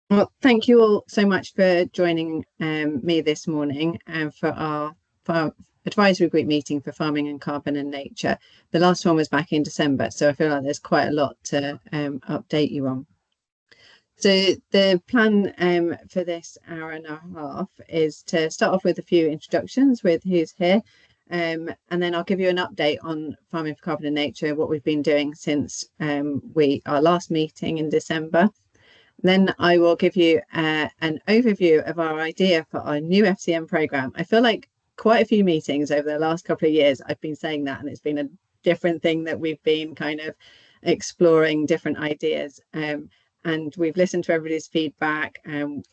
Well, thank you all so much for joining me this morning for our advisory group meeting for farming and carbon and nature. The last one was back in December, so I feel like there's quite a lot to update you on. So the plan for this hour and a half is to start off with a few introductions with who's here, and then I'll give you an update on farming for carbon and nature, what we've been doing since our last meeting in December. Then I will give you an overview of our idea for our new FCM programme. I feel like quite a few meetings over the last couple of years, I've been saying that, and it's been a different thing that we've been kind of exploring different ideas. And we've listened to everybody's feedback, and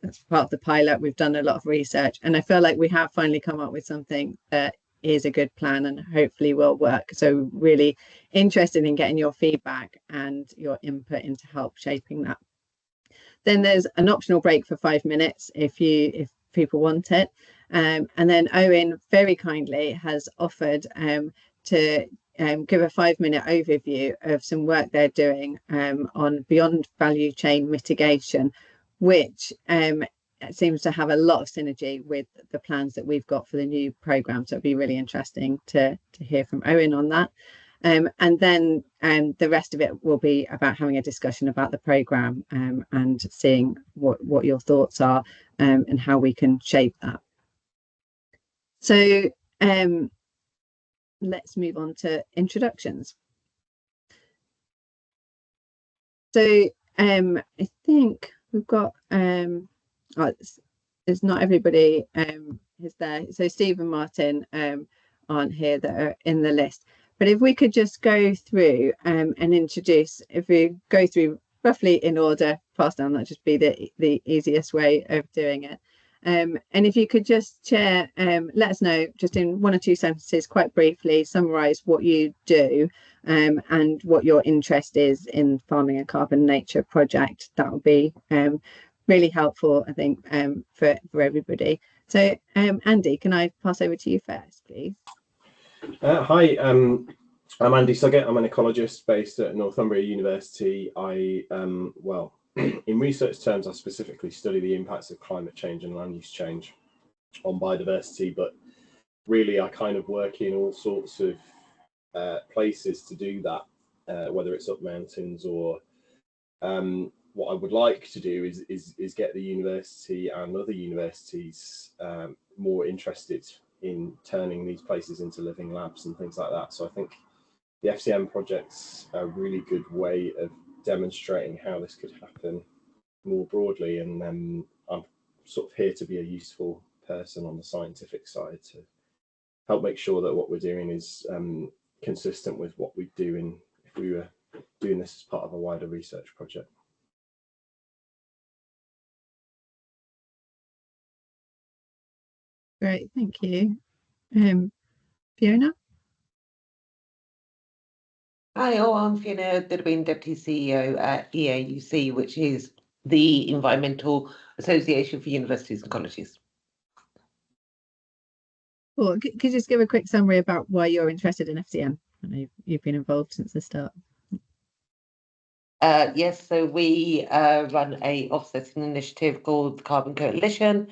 as part of the pilot, we've done a lot of research. And I feel like we have finally come up with something that is a good plan and hopefully will work. So really interested in getting your feedback and your input into help shaping that. Then there's an optional break for 5 minutes if people want it. And then Owen very kindly has offered to give a 5-minute overview of some work they're doing on beyond value chain mitigation, which seems to have a lot of synergy with the plans that we've got for the new programme. So it'd be really interesting to hear from Owen on that. And then the rest of it will be about having a discussion about the programme and seeing what your thoughts are and how we can shape that. So let's move on to introductions. So I think we've got, it's not everybody is there. So Steve and Martin aren't here that are in the list. But if we could just go through and introduce, if we go through roughly in order, pass down, that'd just be the easiest way of doing it. And if you could just share, let us know just in 1 or 2 sentences, quite briefly, summarise what you do and what your interest is in farming and carbon nature project. That would be really helpful, I think, for everybody. So Andy, can I pass over to you first, please? Hi, I'm Andy Suggett. I'm an ecologist based at Northumbria University. Well, in research terms, I specifically study the impacts of climate change and land use change on biodiversity, but really I kind of work in all sorts of places to do that, whether it's up mountains or what I would like to do is get the university and other universities more interested in turning these places into living labs and things like that. So I think the FCM project's a really good way of demonstrating how this could happen more broadly, and I'm sort of here to be a useful person on the scientific side to help make sure that what we're doing is consistent with what we'd do if we were doing this as part of a wider research project. Great, thank you. Fiona? Hi, I'm Fiona Goodwin, Deputy CEO at EAUC, which is the Environmental Association for Universities and Colleges. Well, could you just give a quick summary about why you're interested in FCM? I know you've been involved since the start. Yes, so we run a offsetting initiative called the Carbon Coalition,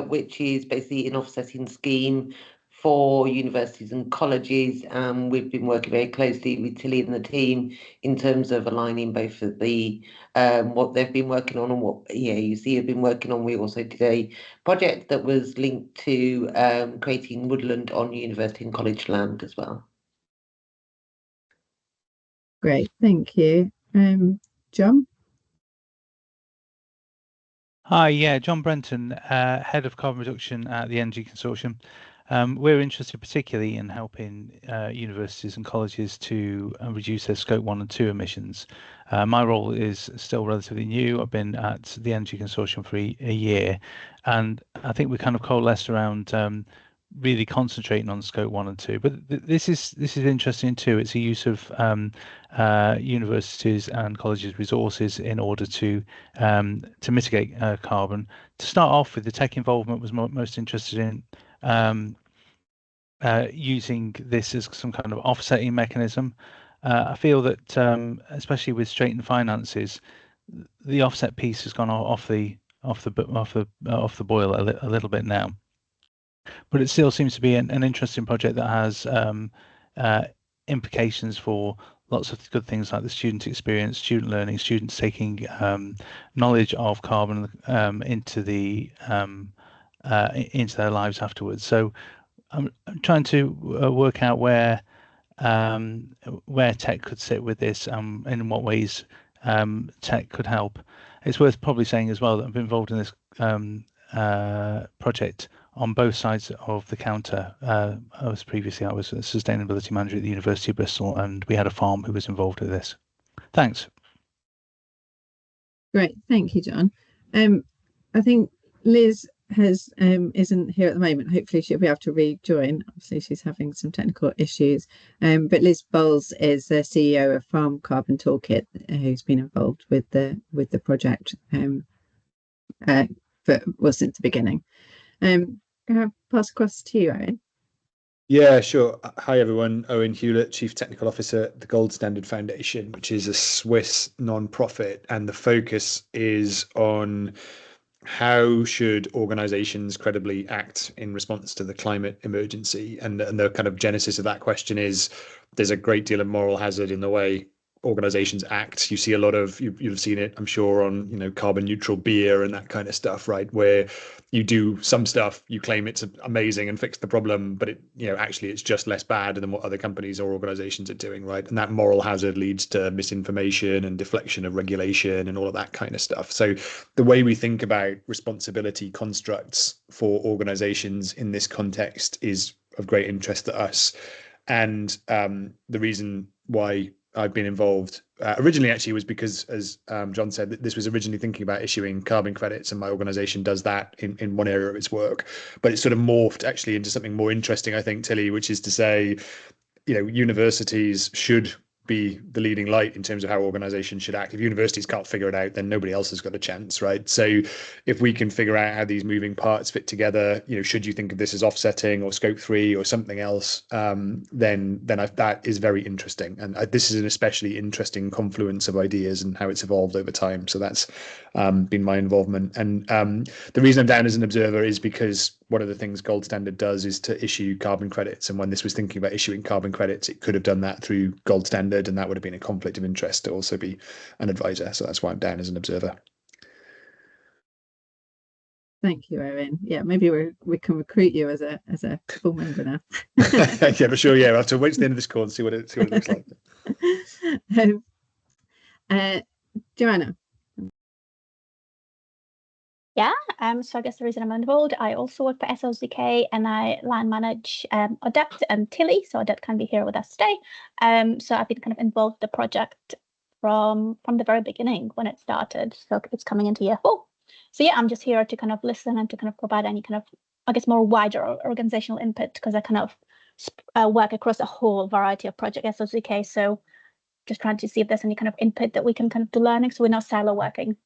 which is basically an offsetting scheme for universities and colleges. We've been working very closely with Tilly and the team in terms of aligning both of the what they've been working on and what EAUC have been working on. We also did a project that was linked to creating woodland on university and college land as well. Great, thank you. John? Hi, yeah, John Brenton, Head of Carbon Reduction at the Energy Consortium. We're interested particularly in helping universities and colleges to reduce their Scope 1 and 2 emissions. My role is still relatively new. I've been at the Energy Consortium for a year, and I think we kind of coalesced around really concentrating on Scope 1 and 2. But this is interesting too. It's a use of universities and colleges' resources in order to mitigate carbon. To start off with, the tech involvement was most interested in using this as some kind of offsetting mechanism. I feel that especially with straightened finances, the offset piece has gone off the boil a little bit now, but it still seems to be an interesting project that has implications for lots of good things like the student experience, student learning, students taking knowledge of carbon into their lives afterwards. So I'm trying to work out where tech could sit with this, and in what ways tech could help. It's worth probably saying as well that I've been involved in this project on both sides of the counter. I was a sustainability manager at the University of Bristol, and we had a farm who was involved with this. Thanks. Great, thank you, John. I think Liz isn't here at the moment. Hopefully she'll be able to rejoin. Obviously she's having some technical issues, but Liz Bowles is the CEO of Farm Carbon Toolkit, who's been involved with the project since the beginning. Can I pass across to you, Owen? Yeah, sure. Hi, everyone. Owen Hewlett, Chief Technical Officer at the Gold Standard Foundation, which is a Swiss non-profit. And the focus is on how should organizations credibly act in response to the climate emergency. And the kind of genesis of that question is there's a great deal of moral hazard in the way organizations act. You see a lot of, you've seen it, I'm sure, on, carbon neutral beer and that kind of stuff, right? Where you do some stuff, you claim it's amazing and fix the problem, but it, actually it's just less bad than what other companies or organizations are doing, right? And that moral hazard leads to misinformation and deflection of regulation and all of that kind of stuff. So the way we think about responsibility constructs for organizations in this context is of great interest to us. And the reason why I've been involved originally actually was because, as John said, that this was originally thinking about issuing carbon credits, and my organization does that in one area of its work, but it's sort of morphed actually into something more interesting, I think, Tilly, which is to say, universities should be the leading light in terms of how organizations should act. If universities can't figure it out, then nobody else has got a chance, right? So if we can figure out how these moving parts fit together, should you think of this as offsetting or scope 3 or something else, then that is very interesting. And this is an especially interesting confluence of ideas and how it's evolved over time. So that's been my involvement. And the reason I'm down as an observer is because one of the things Gold Standard does is to issue carbon credits. And when this was thinking about issuing carbon credits, it could have done that through Gold Standard, and that would have been a conflict of interest to also be an advisor. So that's why I'm down as an observer. Thank you, Owen. Yeah, maybe we can recruit you as a full member now. Yeah, for sure. Yeah, we'll have to wait to the end of this call and see what it looks like. Joanna. Yeah, so I guess the reason I'm involved, I also work for SOS-UK and I line manage Odette and Tilly, so Odette can be here with us today. So I've been kind of involved with the project from the very beginning when it started, so it's coming into year 4. So yeah, I'm just here to kind of listen and to kind of provide any kind of, I guess, more wider organizational input, because I kind of work across a whole variety of projects at SOS-UK, so just trying to see if there's any kind of input that we can kind of do learning, so we're not silo working.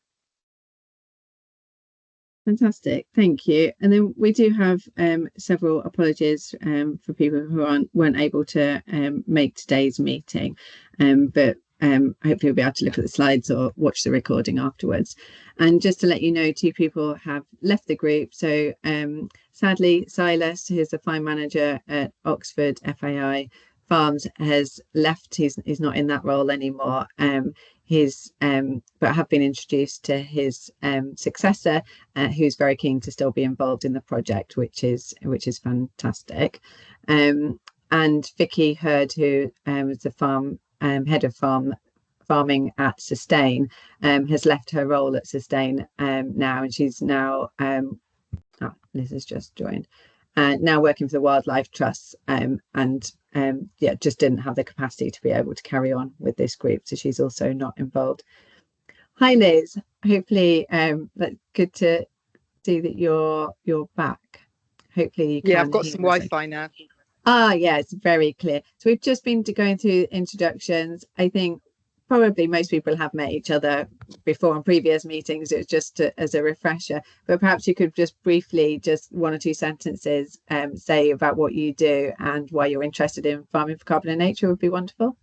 Fantastic, thank you. And then we do have several apologies for people who weren't able to make today's meeting, but hopefully we'll be able to look at the slides or watch the recording afterwards. And just to let you know, 2 people have left the group. So sadly, Silas, who's the fine manager at Oxford FAI Farms, has left. He's not in that role anymore. But have been introduced to his successor, who's very keen to still be involved in the project, which is fantastic. And Vicky Hurd, who is the head of farming at Sustain, has left her role at Sustain now, and she's now Liz has just joined, now working for the Wildlife Trust, just didn't have the capacity to be able to carry on with this group, so she's also not involved. Hi Liz, hopefully that's good to see that you're back. Hopefully you can. Yeah, I've got some Wi-Fi now. Yeah, it's very clear. So we've just been going through introductions. I think probably most people have met each other before on previous meetings. It was just as a refresher, but perhaps you could just briefly, just 1 or 2 sentences, say about what you do and why you're interested in farming for carbon and nature would be wonderful.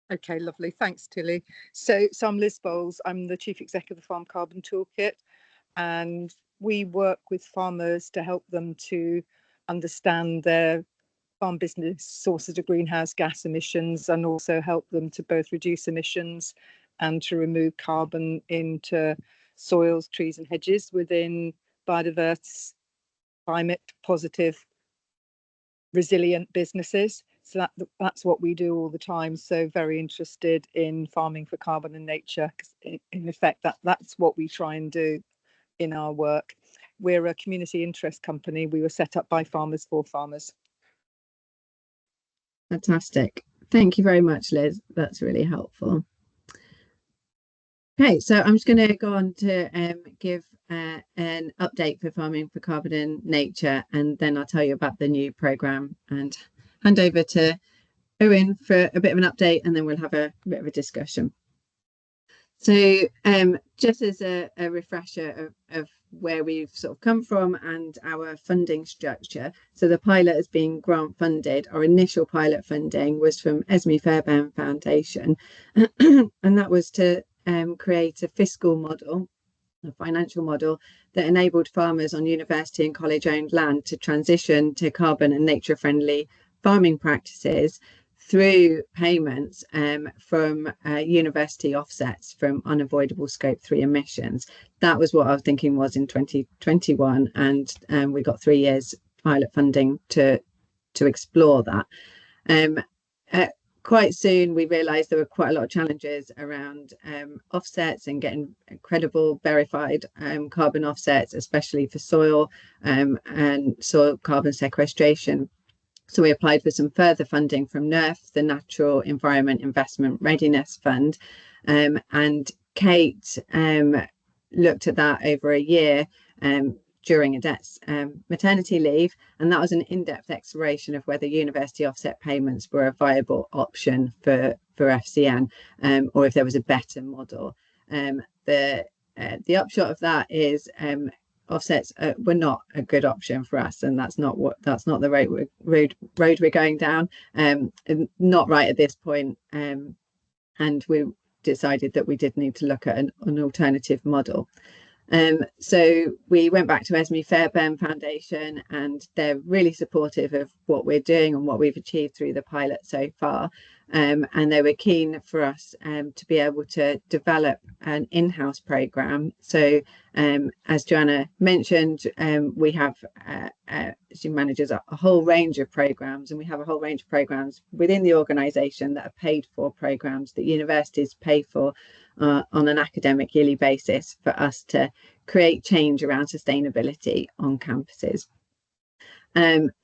Okay, lovely. Thanks, Tilly. So I'm Liz Bowles. I'm the Chief Exec of the Farm Carbon Toolkit, and we work with farmers to help them to understand their farm business sources of greenhouse gas emissions, and also help them to both reduce emissions and to remove carbon into soils, trees and hedges within biodiverse, climate positive, resilient businesses. So that's what we do all the time. So very interested in farming for carbon and nature, because in effect that's what we try and do in our work. We're a community interest company. We were set up by farmers for farmers. Fantastic. Thank you very much, Liz. That's really helpful. Okay, so I'm just going to go on to give an update for Farming for Carbon and Nature, and then I'll tell you about the new programme and hand over to Owen for a bit of an update, and then we'll have a bit of a discussion. So just as a refresher of where we've sort of come from and our funding structure. So the pilot has been grant funded. Our initial pilot funding was from Esme Fairbairn Foundation, and that was to create a fiscal model, a financial model that enabled farmers on university and college owned land to transition to carbon and nature friendly farming practices through payments from university offsets from unavoidable scope 3 emissions. That was what I was thinking was in 2021, and we got 3 years pilot funding to explore that. Quite soon we realised there were quite a lot of challenges around offsets and getting credible verified carbon offsets, especially for soil and soil carbon sequestration. So we applied for some further funding from NERF, the Natural Environment Investment Readiness Fund, and Kate looked at that over a year during Adette's maternity leave, and that was an in-depth exploration of whether university offset payments were a viable option for FCN, or if there was a better model. The upshot of that is offsets were not a good option for us, and that's not the road we're going down, not right at this point, and we decided that we did need to look at an alternative model. So we went back to Esme Fairbairn Foundation, and they're really supportive of what we're doing and what we've achieved through the pilot so far. And they were keen for us to be able to develop an in-house programme. So as Joanna mentioned, we have, she manages a whole range of programmes, and we have a whole range of programmes within the organisation that are paid for programmes that universities pay for on an academic yearly basis for us to create change around sustainability on campuses.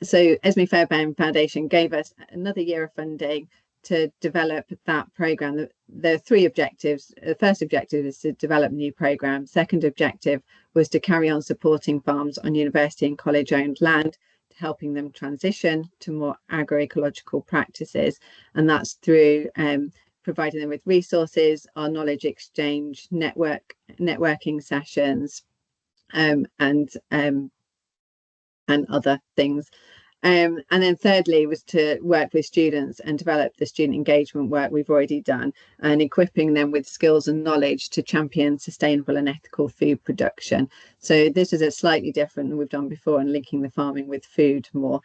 So Esme Fairbairn Foundation gave us another year of funding to develop that programme. There are 3 objectives. The first objective is to develop a new programme. Second objective was to carry on supporting farms on university and college owned land, helping them transition to more agroecological practices, and that's through providing them with resources, our knowledge exchange, networking sessions, and other things. And then thirdly was to work with students and develop the student engagement work we've already done, and equipping them with skills and knowledge to champion sustainable and ethical food production. So this is a slightly different than we've done before, and linking the farming with food more.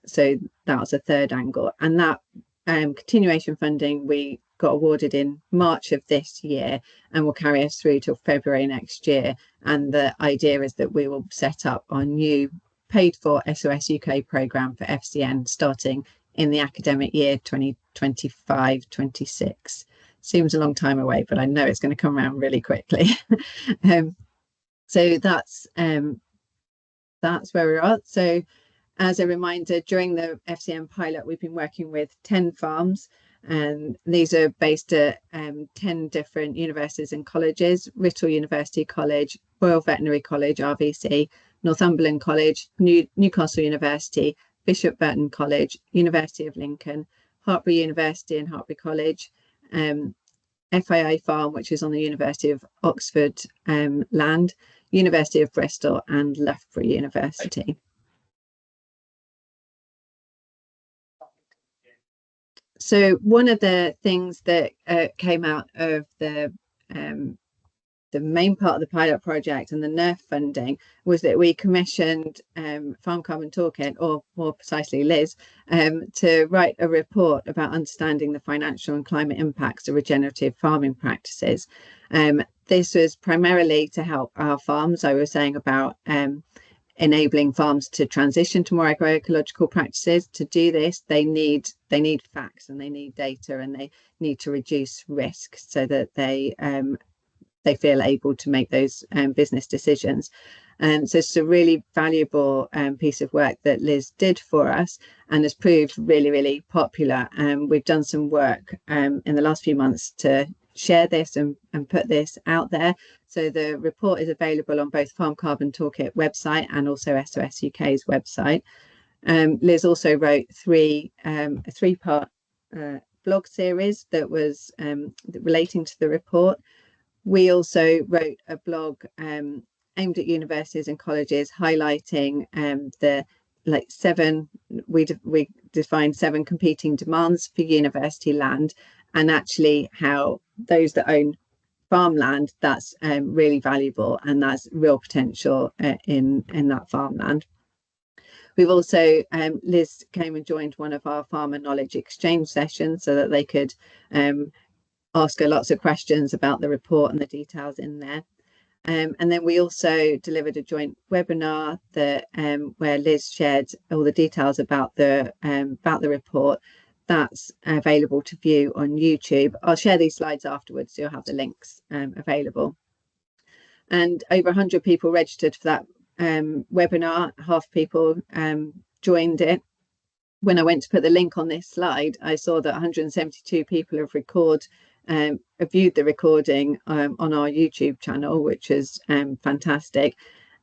So that was a third angle, and that continuation funding we got awarded in March of this year and will carry us through till February next year. And the idea is that we will set up our new paid for SOS-UK programme for FCN starting in the academic year 2025-26. Seems a long time away, but I know it's going to come around really quickly. So that's where we're at. So as a reminder, during the FCN pilot, we've been working with 10 farms, and these are based at 10 different universities and colleges: Writtle University College, Royal Veterinary College, RVC, Northumberland College, Newcastle University, Bishop Burton College, University of Lincoln, Hartpury University and Hartpury College, FII Farm, which is on the University of Oxford land, University of Bristol, and Loughborough University. So one of the things that came out of the main part of the pilot project and the NERF funding was that we commissioned Farm Carbon Toolkit, or more precisely Liz, to write a report about understanding the financial and climate impacts of regenerative farming practices. This was primarily to help our farms. I was saying about enabling farms to transition to more agroecological practices. To do this, they need facts and they need data, and they need to reduce risk so that they feel able to make those business decisions. So it's a really valuable piece of work that Liz did for us, and has proved really, really popular. We've done some work in the last few months to share this and put this out there. So the report is available on both Farm Carbon Toolkit website and also SOS-UK's website. Liz also wrote a three-part blog series that was relating to the report. We also wrote a blog aimed at universities and colleges, highlighting we defined 7 competing demands for university land, and actually how those that own farmland, that's really valuable, and that's real potential in that farmland. We've also, Liz came and joined one of our farmer knowledge exchange sessions so that they could ask her lots of questions about the report and the details in there. And then we also delivered a joint webinar that where Liz shared all the details about the report. That's available to view on YouTube. I'll share these slides afterwards, so you'll have the links available. And over 100 people registered for that webinar. Half people joined it. When I went to put the link on this slide, I saw that 172 people have viewed the recording on our YouTube channel, which is fantastic.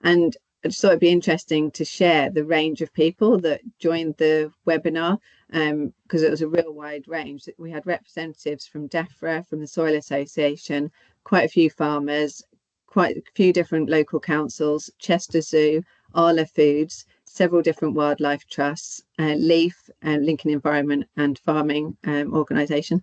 And I just thought it'd be interesting to share the range of people that joined the webinar, because it was a real wide range. We had representatives from DEFRA, from the Soil Association, quite a few farmers, quite a few different local councils, Chester Zoo, Arla Foods, several different wildlife trusts, LEAF, Lincoln Environment and Farming organisation,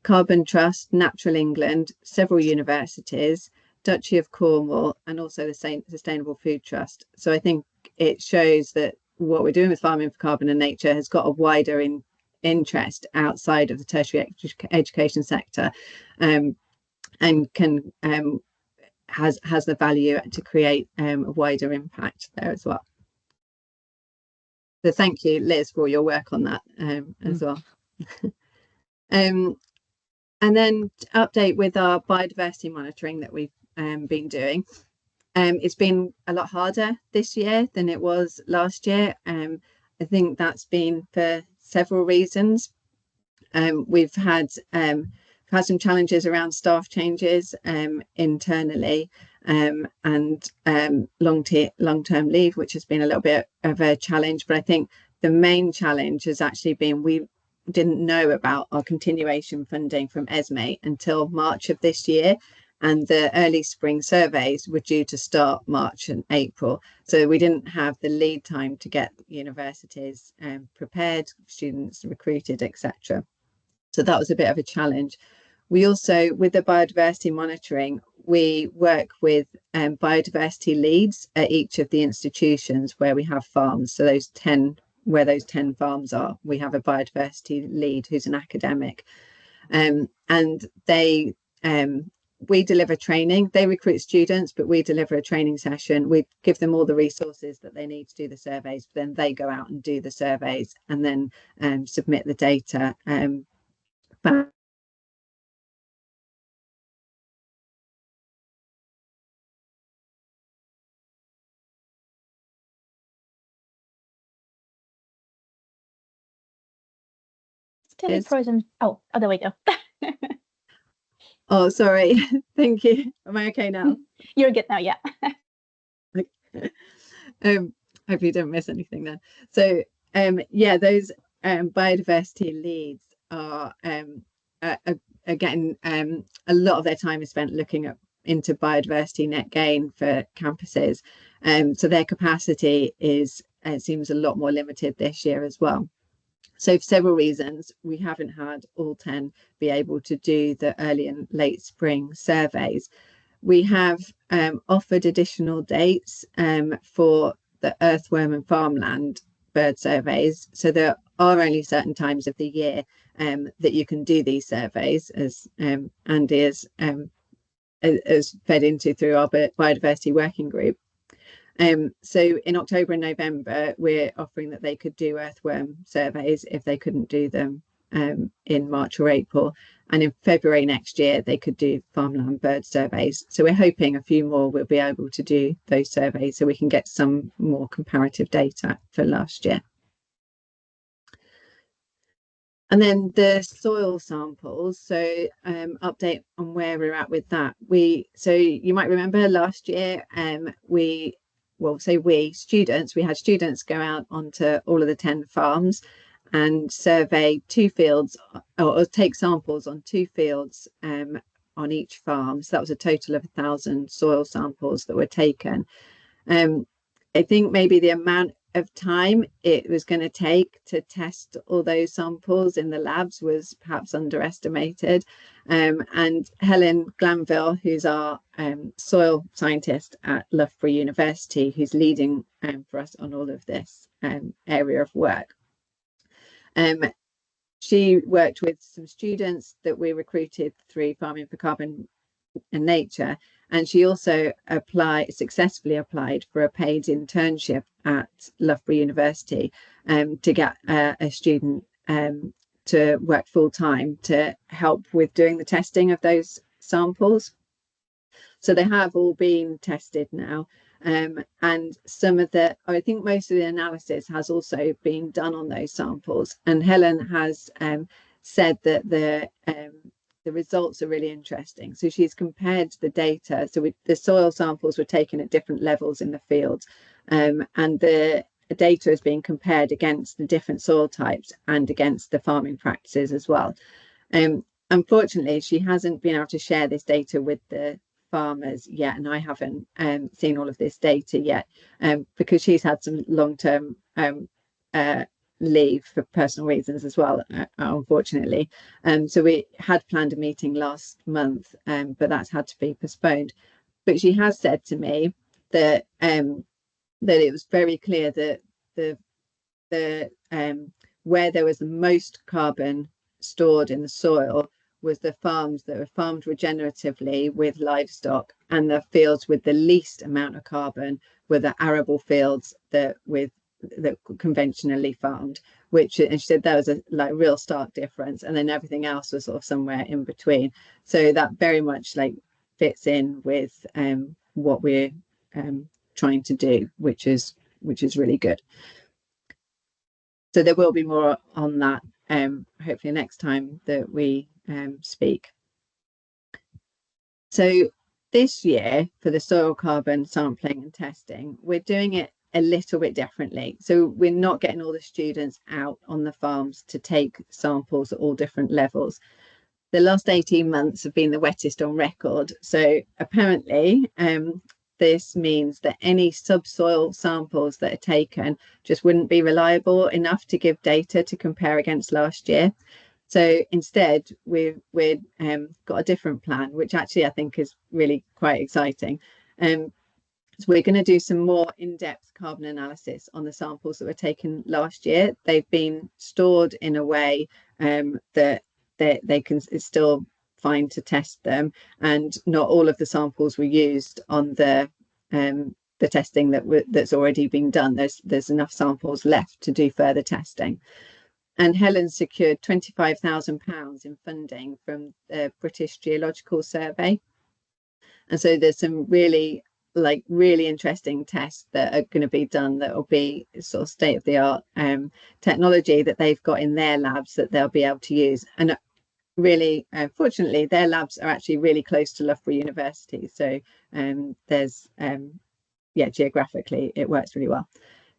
Carbon Trust, Natural England, several universities, Duchy of Cornwall, and also the Sustainable Food Trust. So I think it shows that what we're doing with Farming for Carbon and Nature has got a wider interest outside of the tertiary education sector, and can has the value to create a wider impact there as well. So thank you, Liz, for your work on that as well. And then to update with our biodiversity monitoring that we've been doing. It's been a lot harder this year than it was last year. I think that's been for several reasons. We've had some challenges around staff changes internally, and long-term leave, which has been a little bit of a challenge. But I think the main challenge has actually been we didn't know about our continuation funding from ESME until March of this year, and the early spring surveys were due to start March and April, so we didn't have the lead time to get universities prepared, students recruited, etc. So that was a bit of a challenge. We also, with the biodiversity monitoring, we work with biodiversity leads at each of the institutions where we have farms. So those 10 farms are, we have a biodiversity lead who's an academic, and we deliver training. They recruit students, but we deliver a training session. We give them all the resources that they need to do the surveys, then they go out and do the surveys and then submit the data back. Still frozen. Oh, there we go. Oh, sorry. Thank you. Am I okay now? You're good now, yeah. Hope you don't miss anything then. So yeah, those biodiversity leads are getting a lot of their time is spent looking into biodiversity net gain for campuses, so their capacity is seems a lot more limited this year as well. So for several reasons, we haven't had all 10 be able to do the early and late spring surveys. We have offered additional dates for the earthworm and farmland bird surveys. So there are only certain times of the year that you can do these surveys, as Andy has fed into through our biodiversity working group. So in October and November, we're offering that they could do earthworm surveys if they couldn't do them in March or April. And in February next year, they could do farmland bird surveys. So we're hoping a few more will be able to do those surveys so we can get some more comparative data for last year. And then the soil samples, so update on where we're at with that. So you might remember last year, we had students go out onto all of the 10 farms and survey 2 fields, or take samples on 2 fields on each farm. So that was a total of 1,000 soil samples that were taken. I think maybe the amount of time it was going to take to test all those samples in the labs was perhaps underestimated. And Helen Glanville, who's our soil scientist at Loughborough University, who's leading for us on all of this area of work. She worked with some students that we recruited through Farming for Carbon and Nature, and she also successfully applied for a paid internship at Loughborough University to get a student to work full-time to help with doing the testing of those samples. So they have all been tested now, and I think most of the analysis has also been done on those samples, and Helen has said that the results are really interesting. So she's compared the data. So the soil samples were taken at different levels in the fields, and the data is being compared against the different soil types and against the farming practices as well. Unfortunately, she hasn't been able to share this data with the farmers yet, and I haven't seen all of this data yet because she's had some long-term leave for personal reasons as well, unfortunately. So we had planned a meeting last month, but that's had to be postponed. But she has said to me that that it was very clear that the where there was the most carbon stored in the soil was the farms that were farmed regeneratively with livestock, and the fields with the least amount of carbon were the arable fields that conventionally farmed, and she said there was a real stark difference, and then everything else was sort of somewhere in between. So that very much fits in with what we're trying to do, which is really good. So there will be more on that hopefully next time that we speak. So this year for the soil carbon sampling and testing, we're doing it a little bit differently. So we're not getting all the students out on the farms to take samples at all different levels. The last 18 months have been the wettest on record. So apparently this means that any subsoil samples that are taken just wouldn't be reliable enough to give data to compare against last year. So instead, we've got a different plan, which actually I think is really quite exciting. So we're going to do some more in-depth carbon analysis on the samples that were taken last year. They've been stored in a way that it's still fine to test them, and not all of the samples were used on the testing that's already been done. There's enough samples left to do further testing. And Helen secured £25,000 in funding from the British Geological Survey. And so there's some really interesting tests that are going to be done that will be sort of state-of-the-art technology that they've got in their labs that they'll be able to use. And really, fortunately, their labs are actually really close to Loughborough University. So there's, geographically, it works really well.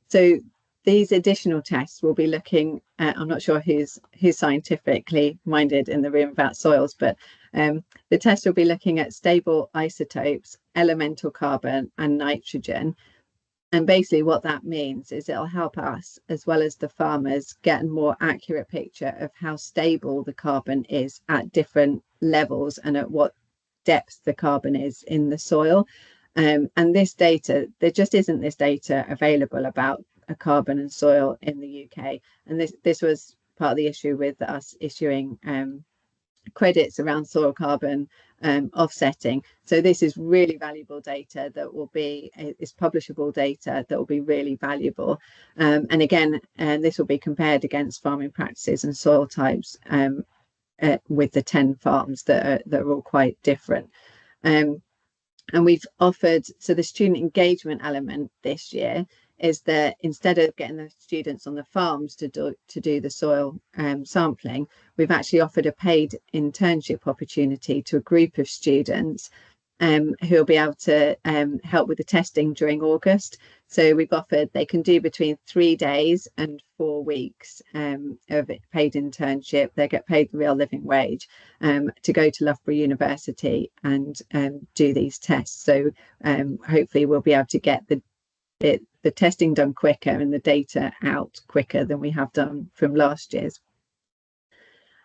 So these additional tests will be looking at, I'm not sure who's scientifically minded in the room about soils, but the test will be looking at stable isotopes, elemental carbon and nitrogen. And basically what that means is it'll help us, as well as the farmers, get a more accurate picture of how stable the carbon is at different levels and at what depth the carbon is in the soil. And this data, there just isn't this data available about a carbon and soil in the UK. And this was part of the issue with us issuing credits around soil carbon offsetting. So this is really valuable data that will be, is publishable data that will be really valuable. And again, this will be compared against farming practices and soil types with the 10 farms that are all quite different. And we've offered, so the student engagement element this year is that instead of getting the students on the farms to do the soil sampling, we've actually offered a paid internship opportunity to a group of students who will be able to help with the testing during August. So we've offered they can do between 3 days and 4 weeks of paid internship. They get paid the real living wage to go to Loughborough University and do these tests. So hopefully we'll be able to get the testing done quicker and the data out quicker than we have done from last year's.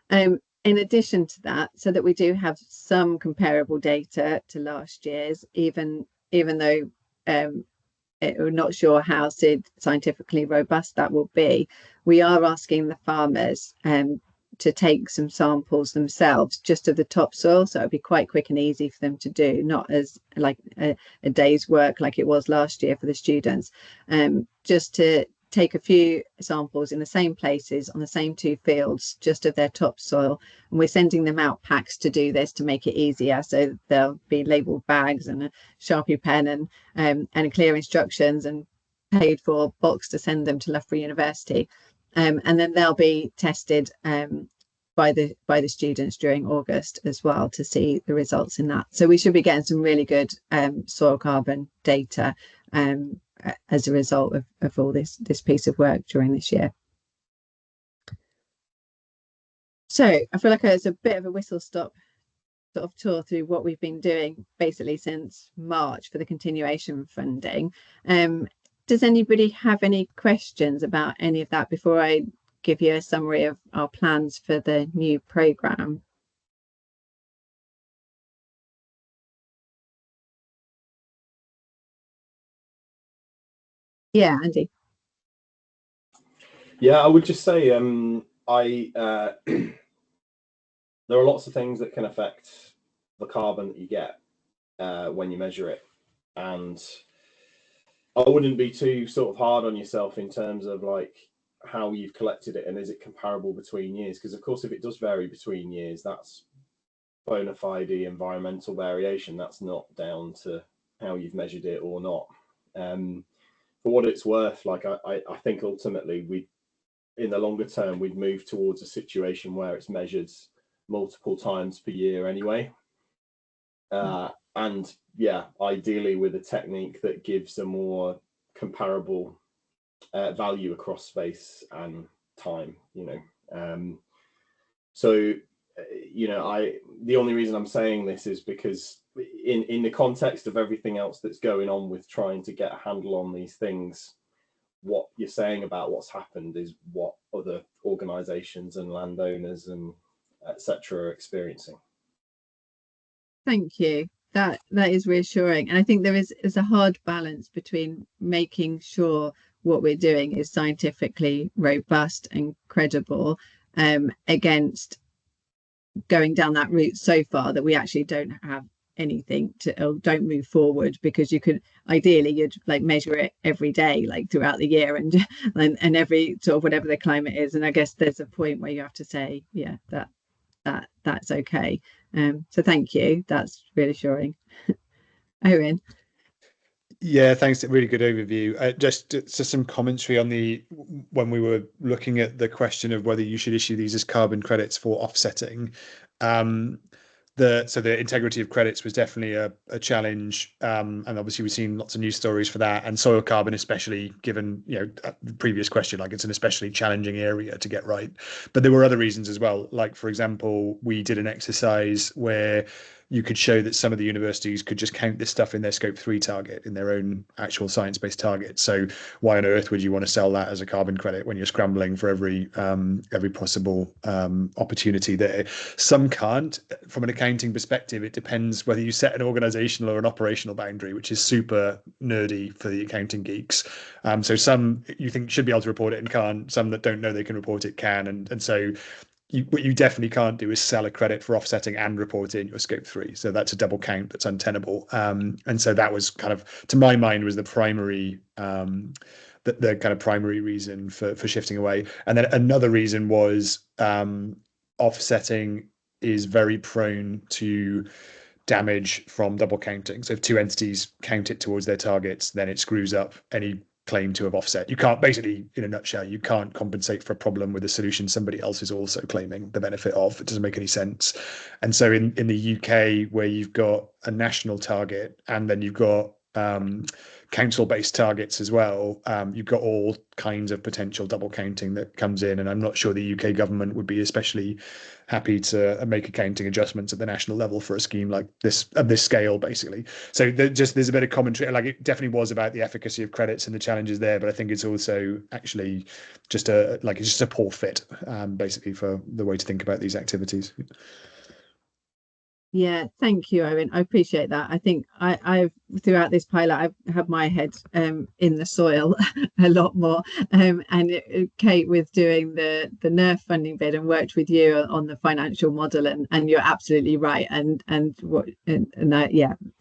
In addition to that, so that we do have some comparable data to last year's, even though we're not sure how scientifically robust that will be, we are asking the farmers to take some samples themselves just of the topsoil, so it'll be quite quick and easy for them to do, not as like a day's work like it was last year for the students, just to take a few samples in the same places on the same 2 fields, just of their topsoil. And we're sending them out packs to do this to make it easier, so there'll be labeled bags and a Sharpie pen and clear instructions and paid for box to send them to Loughborough University. And then they'll be tested by the students during August as well to see the results in that. So we should be getting some really good soil carbon data as a result of all this piece of work during this year. So I feel like it's a bit of a whistle stop sort of tour through what we've been doing basically since March for the continuation funding. Does anybody have any questions about any of that before I give you a summary of our plans for the new programme? Yeah, Andy. Yeah, I would just say there are lots of things that can affect the carbon that you get when you measure it, and I wouldn't be too sort of hard on yourself in terms of like how you've collected it and is it comparable between years, because of course if it does vary between years, that's bona fide environmental variation. That's not down to how you've measured it or not. For what it's worth, like I think ultimately we, in the longer term, we'd move towards a situation where it's measured multiple times per year anyway. And yeah, ideally with a technique that gives a more comparable value across space and time, you know. So, you know, the only reason I'm saying this is because in the context of everything else that's going on with trying to get a handle on these things, what you're saying about what's happened is what other organizations and landowners and etc. are experiencing. Thank you. That is reassuring, and I think there is a hard balance between making sure what we're doing is scientifically robust and credible against going down that route so far that we actually don't have anything to, or don't move forward, because you could ideally you'd like measure it every day like throughout the year and every sort of whatever the climate is, and I guess there's a point where you have to say yeah that's okay. So thank you, that's reassuring. Owen. Yeah, thanks. Really good overview. Just some commentary on when we were looking at the question of whether you should issue these as carbon credits for offsetting. So the integrity of credits was definitely a challenge, and obviously we've seen lots of news stories for that. And soil carbon, especially given the previous question, like it's an especially challenging area to get right. But there were other reasons as well. Like for example, we did an exercise where you could show that some of the universities could just count this stuff in their scope 3 target, in their own actual science-based target. So why on earth would you want to sell that as a carbon credit when you're scrambling for every possible opportunity there? Some can't. From an accounting perspective, it depends whether you set an organizational or an operational boundary, which is super nerdy for the accounting geeks. So some you think should be able to report it and can't. Some that don't know they can report it can. And so what you definitely can't do is sell a credit for offsetting and report in your scope 3. So that's a double count that's untenable. And so that was kind of, to my mind, was the primary the kind of primary reason for shifting away. And then another reason was offsetting is very prone to damage from double counting. So if two entities count it towards their targets, then it screws up any claim to have offset. You can't, basically, in a nutshell, you can't compensate for a problem with a solution somebody else is also claiming the benefit of. It doesn't make any sense. And so in the UK, where you've got a national target and then you've got council-based targets as well, you've got all kinds of potential double counting that comes in, and I'm not sure the UK government would be especially happy to make accounting adjustments at the national level for a scheme like this, of this scale, basically. So there's a bit of commentary, like it definitely was about the efficacy of credits and the challenges there, but I think it's also actually just a poor fit, basically, for the way to think about these activities. Yeah, thank you, Owen. I appreciate that. I think I've throughout this pilot, I've had my head in the soil a lot more. And Kate, with doing the NERF funding bid, and worked with you on the financial model, and you're absolutely right. So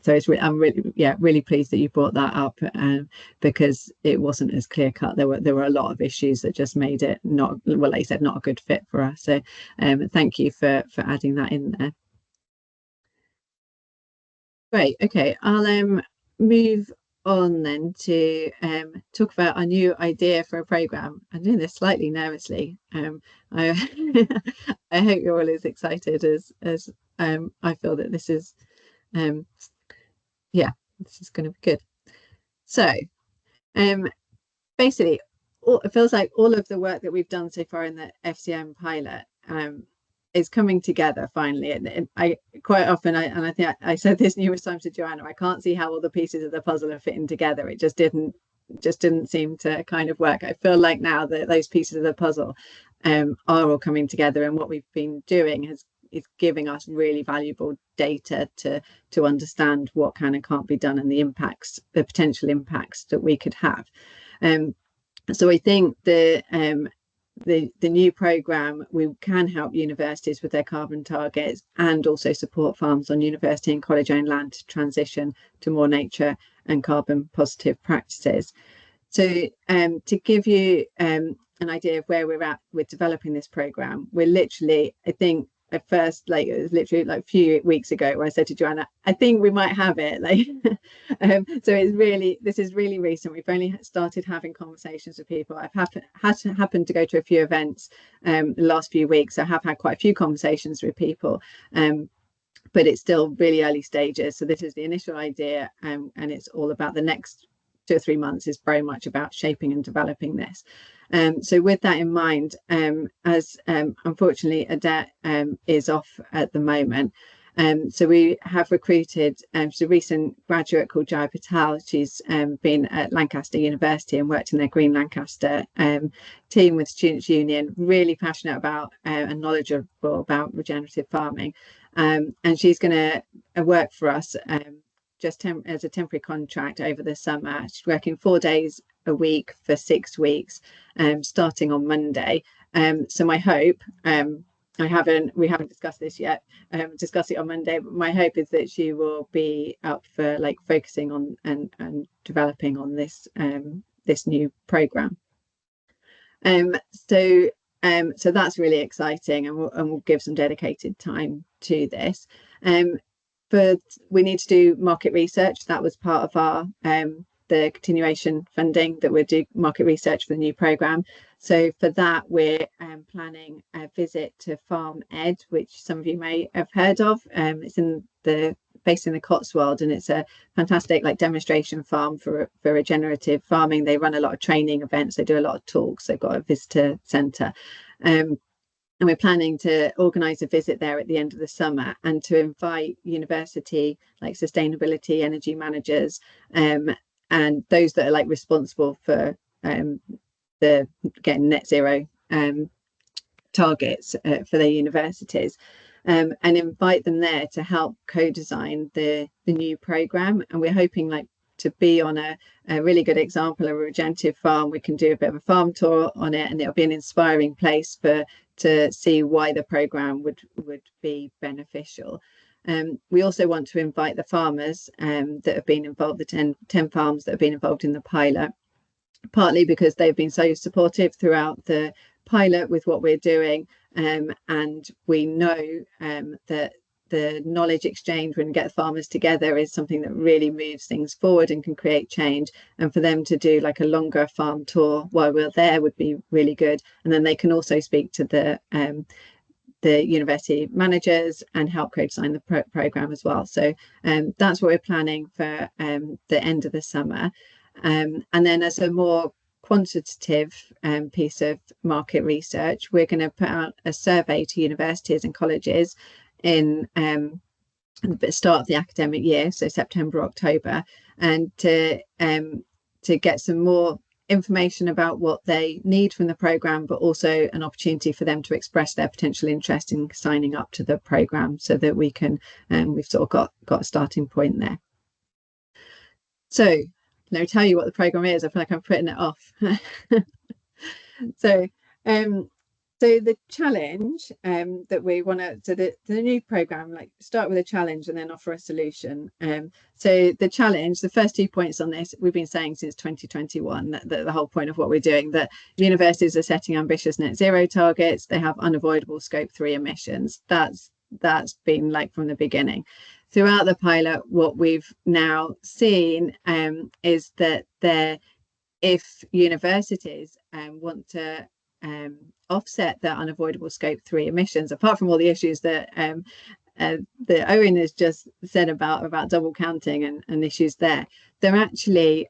it's I'm really pleased that you brought that up, because it wasn't as clear cut. There were a lot of issues that just made it not, well, like you said, not a good fit for us. So thank you for adding that in there. Great. Okay, I'll move on then to talk about our new idea for a programme. I'm doing this slightly nervously. I I hope you're all as excited as I feel that this is. This is going to be good. So, basically, it feels like all of the work that we've done so far in the FCM pilot is coming together finally, and I quite often, I think I said this numerous times to Joanna, I can't see how all the pieces of the puzzle are fitting together. It just didn't seem to kind of work. I feel like now that those pieces of the puzzle are all coming together, and what we've been doing is giving us really valuable data to understand what can and can't be done, and the potential impacts that we could have. So I think the new programme, we can help universities with their carbon targets and also support farms on university and college owned land to transition to more nature and carbon positive practices. So to give you an idea of where we're at with developing this programme, we're literally, I think at first, like it was literally like a few weeks ago where I said to Joanna, I think we might have it. Like, so this is really recent. We've only started having conversations with people. I've happened to go to a few events the last few weeks. I have had quite a few conversations with people, but it's still really early stages. So this is the initial idea, and it's all about the next 2 or 3 months is very much about shaping and developing this. So with that in mind, as unfortunately Adet is off at the moment, so we have recruited a recent graduate called Jaya Patel. She's been at Lancaster University and worked in their Green Lancaster team with Students' Union, really passionate about and knowledgeable about regenerative farming. And she's going to work for us just as a temporary contract over the summer. She's working 4 days a week for 6 weeks, starting on Monday. So my hope, we haven't discussed this yet, discuss it on Monday, but my hope is that she will be up for like focusing on and developing on this this new programme. So that's really exciting, and we'll give some dedicated time to this. But we need to do market research. That was part of our the continuation funding, that we'll do market research for the new programme. So for that, we're planning a visit to Farm Ed, which some of you may have heard of. It's based in the Cotswold, and it's a fantastic like demonstration farm for regenerative farming. They run a lot of training events. They do a lot of talks. They've got a visitor centre. And we're planning to organise a visit there at the end of the summer and to invite university, like sustainability energy managers, and those that are like responsible for the getting net zero targets for their universities, and invite them there to help co-design the new programme. And we're hoping like to be on a really good example of a regenerative farm. We can do a bit of a farm tour on it, and it'll be an inspiring place to see why the programme would be beneficial. We also want to invite the farmers that have been involved, the 10 farms that have been involved in the pilot, partly because they've been so supportive throughout the pilot with what we're doing, and we know that the knowledge exchange when we get farmers together is something that really moves things forward and can create change. And for them to do like a longer farm tour while we're there would be really good. And then they can also speak to the university managers and help co-design the programme as well. So that's what we're planning for the end of the summer. And then as a more quantitative piece of market research, we're going to put out a survey to universities and colleges in the start of the academic year, so September, October, and to get some more information about what they need from the programme, but also an opportunity for them to express their potential interest in signing up to the programme, so that we can we've sort of got a starting point there. So let me tell you what the programme is. I feel like I'm putting it off. So the challenge that we want to, so the new programme, like start with a challenge and then offer a solution. So the challenge, the first 2 points on this, we've been saying since 2021 that the whole point of what we're doing, that universities are setting ambitious net zero targets. They have unavoidable scope 3 emissions. That's been like from the beginning. Throughout the pilot, what we've now seen is that if universities want to offset the unavoidable scope 3 emissions, apart from all the issues that Owen has just said about double counting and issues there, they're actually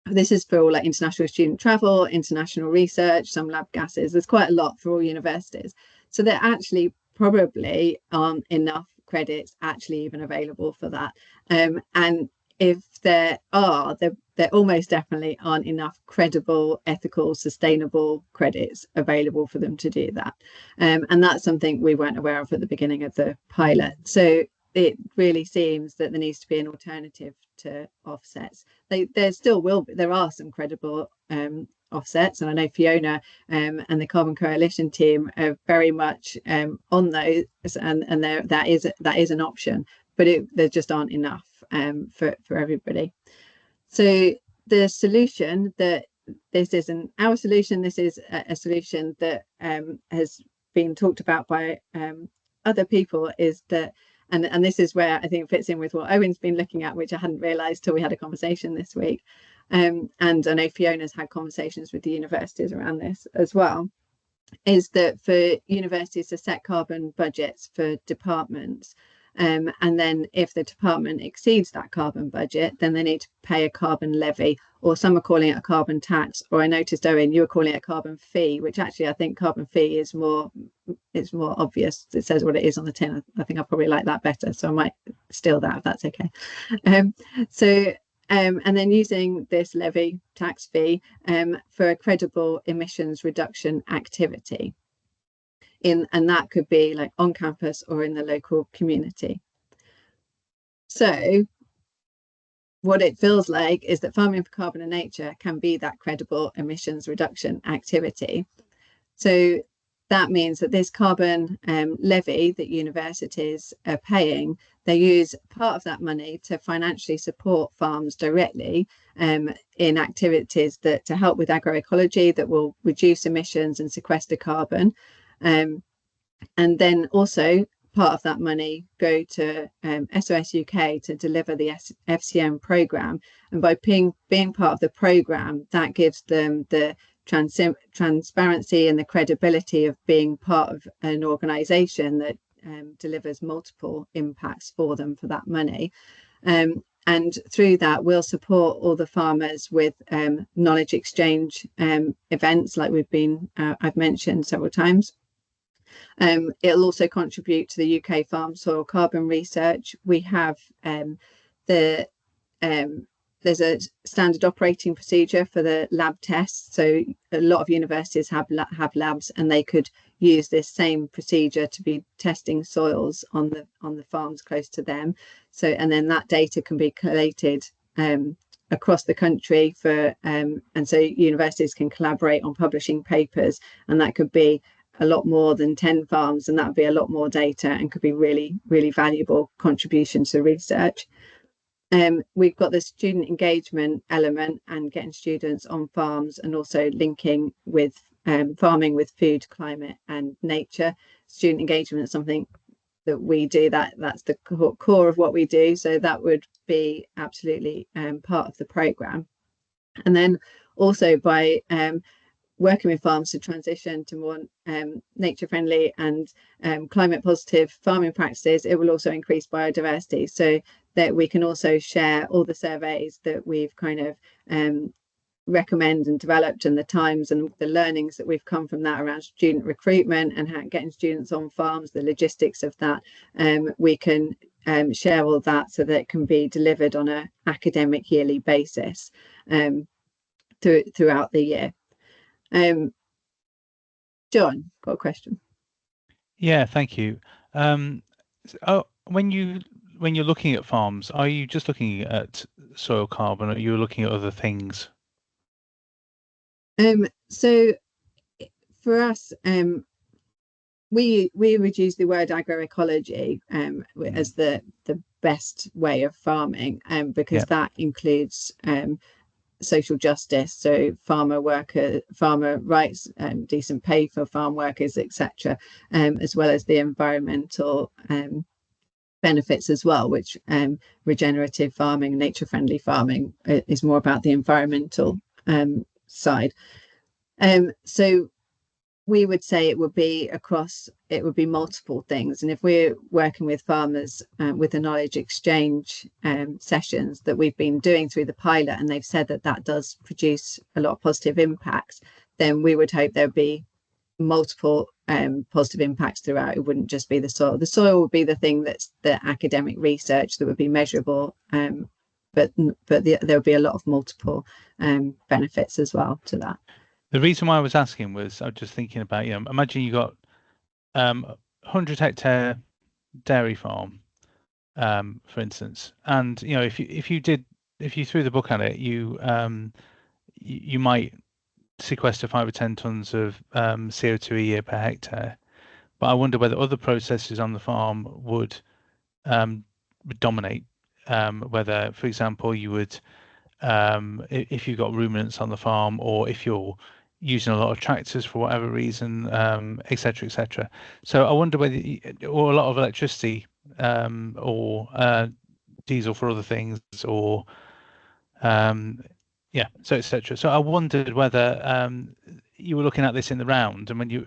this is for all like international student travel, international research, some lab gases. There's quite a lot for all universities. So there actually probably aren't enough credits actually even available for that. And if there are, there almost definitely aren't enough credible, ethical, sustainable credits available for them to do that. And that's something we weren't aware of at the beginning of the pilot. So it really seems that there needs to be an alternative to offsets. There are some credible offsets, and I know Fiona and the Carbon Coalition team are very much on those, and that is an option, but there just aren't enough for everybody. So the solution, that this isn't our solution, this is a solution that has been talked about by other people, is that, and this is where I think it fits in with what Owen's been looking at, which I hadn't realised till we had a conversation this week. And I know Fiona's had conversations with the universities around this as well, is that for universities to set carbon budgets for departments, and then if the department exceeds that carbon budget, then they need to pay a carbon levy, or some are calling it a carbon tax, or I noticed, Owen, you were calling it a carbon fee, which actually I think carbon fee is more obvious. It says what it is on the tin. I think I probably like that better, so I might steal that if that's okay. And then using this levy, tax fee, for a credible emissions reduction activity. And that could be like on campus or in the local community. So what it feels like is that farming for carbon and nature can be that credible emissions reduction activity. So that means that this carbon levy that universities are paying, they use part of that money to financially support farms directly in activities to help with agroecology that will reduce emissions and sequester carbon. And then also part of that money go to SOS-UK to deliver the FCM programme. And by being part of the programme, that gives them the transparency and the credibility of being part of an organisation that delivers multiple impacts for them for that money. And through that, we'll support all the farmers with knowledge exchange events like I've mentioned several times. It'll also contribute to the UK farm soil carbon research. We have there's a standard operating procedure for the lab tests. So a lot of universities have labs, and they could use this same procedure to be testing soils on the farms close to them. So, and then that data can be collated across the country and so universities can collaborate on publishing papers, and that could be a lot more than 10 farms, and that would be a lot more data and could be really, really valuable contribution to research. We've got the student engagement element and getting students on farms, and also linking with farming with food, climate and nature. Student engagement is something that we do, that's the core of what we do, so that would be absolutely part of the programme. And then also by working with farms to transition to more nature friendly and climate positive farming practices, it will also increase biodiversity, so that we can also share all the surveys that we've kind of recommend and developed, and the times and the learnings that we've come from that around student recruitment and how getting students on farms, the logistics of that. We can share all that so that it can be delivered on an academic yearly basis throughout the year. John, got a question? Yeah, thank you. When you're looking at farms, are you just looking at soil carbon, or are you looking at other things? So for us, we would use the word agroecology as the best way of farming, because that includes social justice, so farmer rights, decent pay for farm workers, etc., as well as the environmental benefits as well, which regenerative farming, nature friendly farming is more about the environmental side. So we would say it would be multiple things, and if we're working with farmers with the knowledge exchange sessions that we've been doing through the pilot, and they've said that does produce a lot of positive impacts, then we would hope there'd be multiple positive impacts throughout. It wouldn't just be the soil. The soil would be the thing that's the academic research that would be measurable, but there would be a lot of multiple benefits as well to that. The reason why I was asking was I was just thinking about, imagine you got 100-hectare dairy farm, for instance, and if you threw the book at it, you might sequester 5 or 10 tons of CO2 a year per hectare. But I wonder whether other processes on the farm would dominate. Whether, for example, you would, if you've got ruminants on the farm, or if you're using a lot of tractors for whatever reason, etc., etc. So I wonder whether, or a lot of electricity, or diesel for other things, or so etc. So I wondered whether you were looking at this in the round, and when you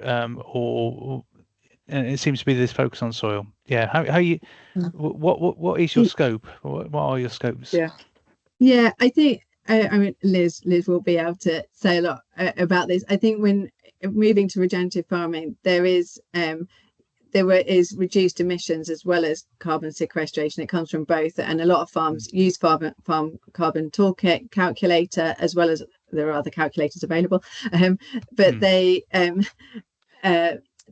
and it seems to be this focus on soil. Yeah, how you what is your scope? What are your scopes? Yeah, I think I mean Liz will be able to say a lot about this. I think when moving to regenerative farming, there is reduced emissions as well as carbon sequestration. It comes from both, and a lot of farms use farm carbon toolkit calculator, as well as there are other calculators available, but they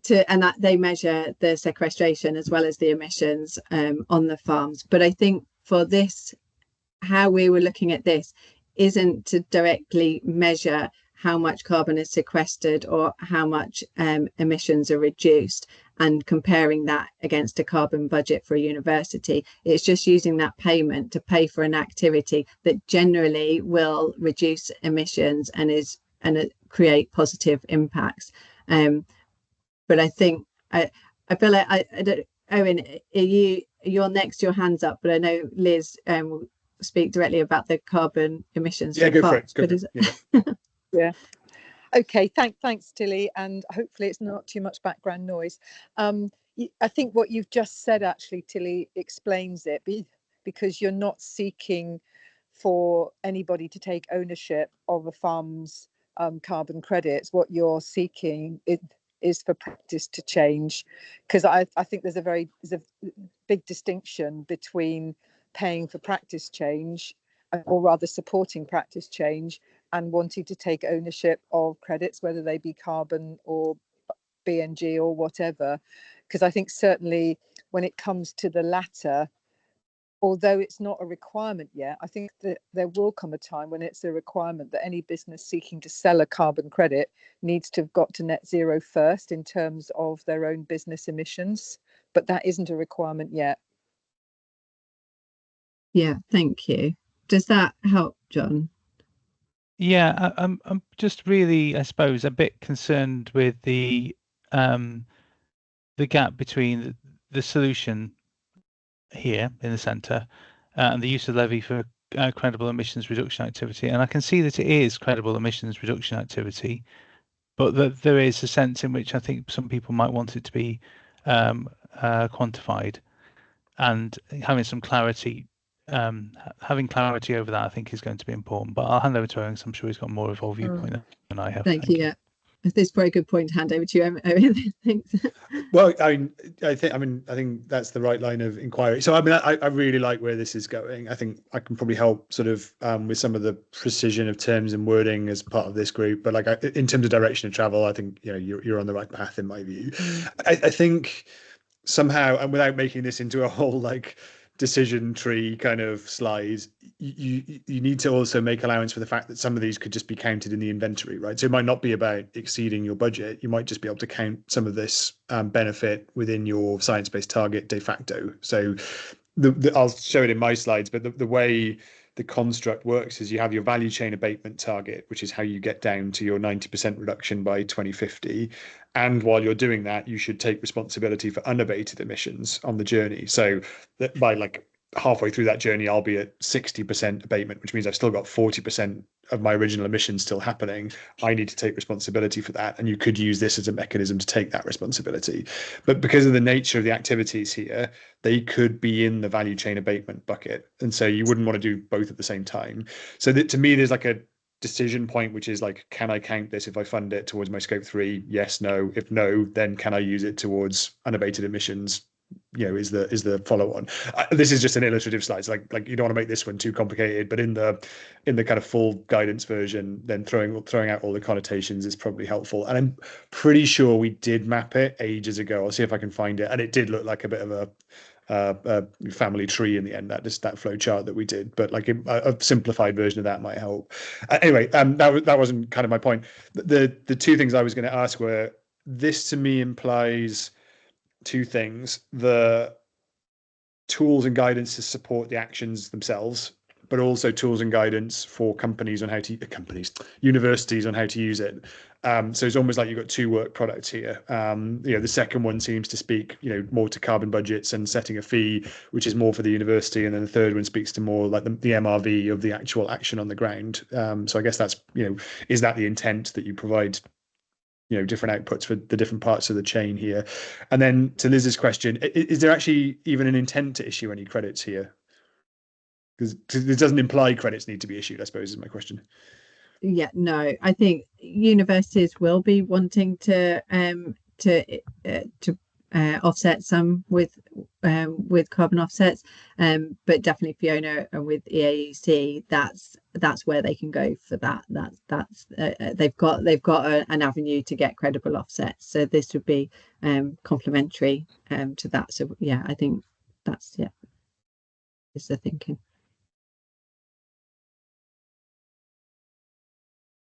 that they measure the sequestration as well as the emissions on the farms. But I think for this, how we were looking at this isn't to directly measure how much carbon is sequestered or how much emissions are reduced and comparing that against a carbon budget for a university. It's just using that payment to pay for an activity that generally will reduce emissions and create positive impacts. But I think I feel like I don't, Owen, you're next, your hand's up, but I know Liz will speak directly about the carbon emissions. Yeah, go for it. Yeah. Okay, thanks, Tilly, and hopefully it's not too much background noise. I think what you've just said, actually, Tilly, explains it, because you're not seeking for anybody to take ownership of a farm's carbon credits. What you're seeking is for practice to change, because I think there's a big distinction between paying for practice change, or rather supporting practice change, and wanting to take ownership of credits, whether they be carbon or BNG or whatever. Because I think certainly when it comes to the latter, although it's not a requirement yet, I think that there will come a time when it's a requirement that any business seeking to sell a carbon credit needs to have got to net zero first in terms of their own business emissions. But that isn't a requirement yet. Yeah, thank you. Does that help, John? Yeah, I'm just really, I suppose, a bit concerned with the gap between the solution here in the centre and the use of levy for credible emissions reduction activity. And I can see that it is credible emissions reduction activity, but that there is a sense in which I think some people might want it to be quantified, and having some clarity. Having clarity over that, I think, is going to be important. But I'll hand over to Owen, because I'm sure he's got more of a viewpoint than I have. Thank you. Yeah, this is probably a good point to hand over to you, Owen. Thanks. Well, I think that's the right line of inquiry. So I really like where this is going. I think I can probably help sort of with some of the precision of terms and wording as part of this group. But like in terms of direction of travel, I think you're on the right path in my view. I think somehow, and without making this into a whole like decision tree kind of slides, you need to also make allowance for the fact that some of these could just be counted in the inventory, right? So it might not be about exceeding your budget. You might just be able to count some of this benefit within your science-based target de facto. So I'll show it in my slides, but the way the construct works is you have your value chain abatement target, which is how you get down to your 90% reduction by 2050. And while you're doing that, you should take responsibility for unabated emissions on the journey. So that by like halfway through that journey, I'll be at 60% abatement, which means I've still got 40% of my original emissions still happening. I need to take responsibility for that. And you could use this as a mechanism to take that responsibility. But because of the nature of the activities here, they could be in the value chain abatement bucket. And so you wouldn't want to do both at the same time. So that, to me, there's like a decision point, which is like, can I count this if I fund it towards my scope 3? Yes, no. If no, then can I use it towards unabated emissions? Is the follow on. This is just an illustrative slide. So like you don't want to make this one too complicated, but in the kind of full guidance version, then throwing out all the connotations is probably helpful. And I'm pretty sure we did map it ages ago. I'll see if I can find it, and it did look like a bit of a family tree in the end, that flow chart that we did, but like a simplified version of that might help. Anyway, that wasn't kind of my point. The two things I was going to ask were, this to me implies two things: the tools and guidance to support the actions themselves, but also tools and guidance for universities on how to use it. So it's almost like you've got two work products here. The second one seems to speak, more to carbon budgets and setting a fee, which is more for the university, and then the third one speaks to more like the MRV of the actual action on the ground. So I guess that's, is that the intent, that you provide different outputs for the different parts of the chain here? And then to Liz's question, is there actually even an intent to issue any credits here? Because it doesn't imply credits need to be issued, I suppose, is my question. Yeah, no, I think universities will be wanting to offset some with carbon offsets, but definitely Fiona and with EAEC, that's where they can go for that. That's they've got an avenue to get credible offsets. So this would be complementary to that. So yeah, I think that's is the thinking.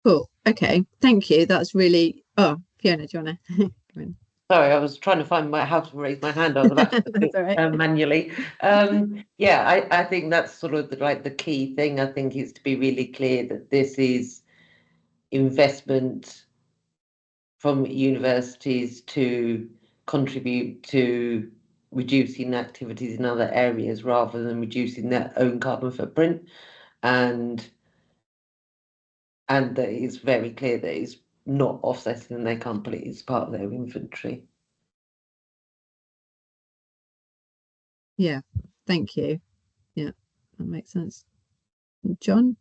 Cool. Okay. Thank you. That's really. Oh, Fiona, do you want to come in? Sorry, I was trying to find how to raise my hand. I was about to That's all right. manually. I think that's sort of the key thing. I think is to be really clear that this is investment from universities to contribute to reducing activities in other areas rather than reducing their own carbon footprint, and that it's very clear that it's not offsetting, and they can't put it as part of their inventory. Yeah, thank you. Yeah, that makes sense. John?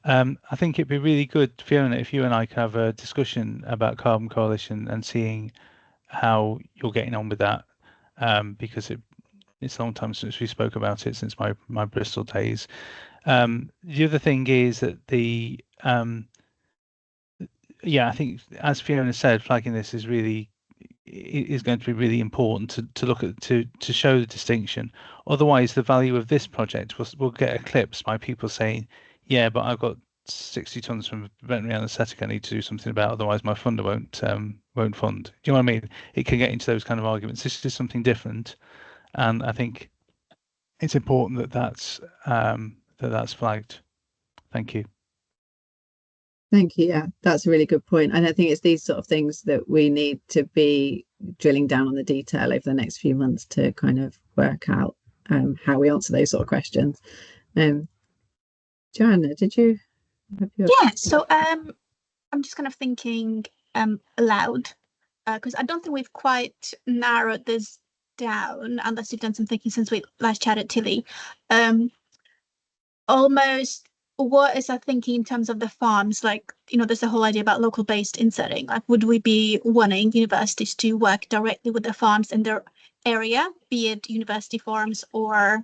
I think it'd be really good, Fiona, if you and I could have a discussion about Carbon Coalition and seeing how you're getting on with that, because it's a long time since we spoke about it, since my Bristol days. The other thing is that I think, as Fiona said, flagging this is going to be really important to look at, to show the distinction. Otherwise, the value of this project will get eclipsed by people saying, yeah, but I've got 60 tons from veterinary anaesthetic I need to do something about, otherwise my funder won't fund. Do you know what I mean? It can get into those kind of arguments. This is something different, and I think it's important that that's flagged. Thank you. Thank you. Yeah, that's a really good point. And I think it's these sort of things that we need to be drilling down on the detail over the next few months to kind of work out how we answer those sort of questions. Joanna, did you have your... Yeah, so I'm just kind of thinking aloud, because I don't think we've quite narrowed this down, unless you've done some thinking since we last chatted, Tilly. Almost, what is our thinking in terms of the farms? Like, there's the whole idea about local based insetting. Like, would we be wanting universities to work directly with the farms in their area, be it university farms or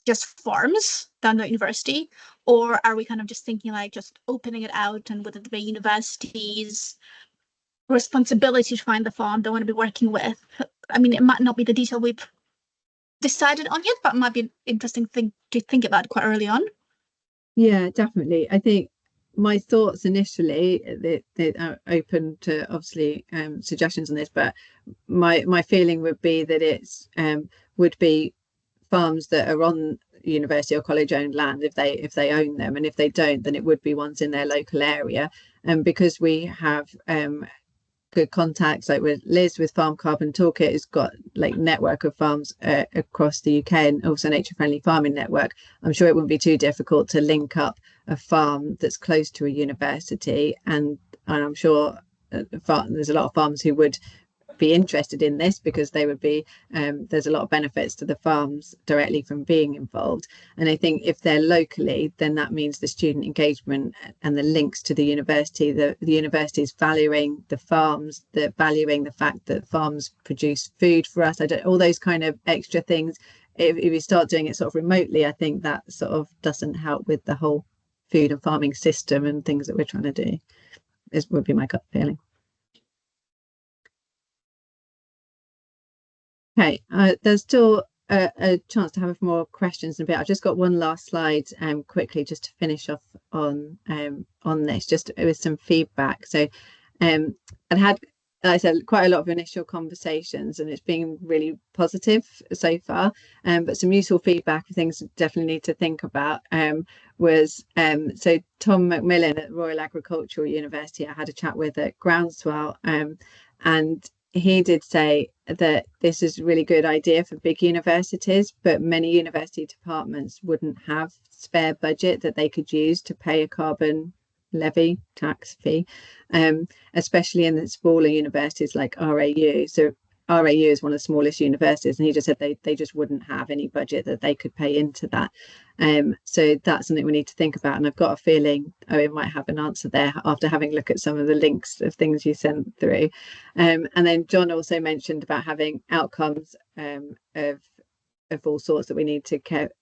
just farms down the university? Or are we kind of just thinking like just opening it out, and would it be universities' responsibility to find the farm they want to be working with? I mean, it might not be the detail we've decided on yet, but it might be an interesting thing to think about quite early on. Yeah, definitely. I think my thoughts initially, they are open to obviously suggestions on this, but my feeling would be that it's would be farms that are on university or college owned land if they own them, and if they don't, then it would be ones in their local area. And because we have good contacts, like with Liz with Farm Carbon Toolkit, who's got like network of farms across the UK, and also Nature Friendly Farming Network, I'm sure it wouldn't be too difficult to link up a farm that's close to a university, and I'm sure there's a lot of farms who would be interested in this, because they would be there's a lot of benefits to the farms directly from being involved. And I think if they're locally, then that means the student engagement and the links to the university, the university is valuing the farms, valuing the fact that farms produce food for us. All those kind of extra things. If you start doing it sort of remotely, I think that sort of doesn't help with the whole food and farming system and things that we're trying to do. This would be my gut feeling. Okay, there's still a chance to have more questions in a bit. I've just got one last slide quickly just to finish off on this, just with some feedback. So I'd had, like I said, quite a lot of initial conversations, and it's been really positive so far, but some useful feedback and things definitely need to think about was so Tom Macmillan at Royal Agricultural University I had a chat with at Groundswell, and he did say that this is a really good idea for big universities, but many university departments wouldn't have spare budget that they could use to pay a carbon levy tax fee, especially in the smaller universities like RAU. So RAU is one of the smallest universities, and he just said they just wouldn't have any budget that they could pay into that. So that's something we need to think about, and I've got a feeling Owen might have an answer there after having a look at some of the links of things you sent through. And then John also mentioned about having outcomes of all sorts that we need to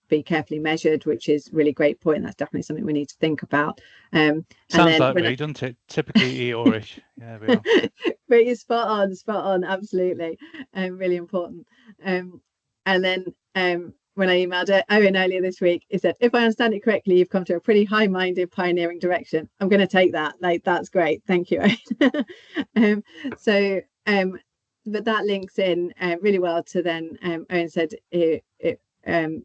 be carefully measured, which is really great point. That's definitely something we need to think about. Sounds like me, doesn't it? Typically Eeyorish. Yeah, we are. But you're spot on, absolutely. Really important. And then when I emailed Owen earlier this week, he said, if I understand it correctly, you've come to a pretty high-minded pioneering direction. I'm going to take that. Like, that's great. Thank you, Owen. But that links in really well to then Owen said it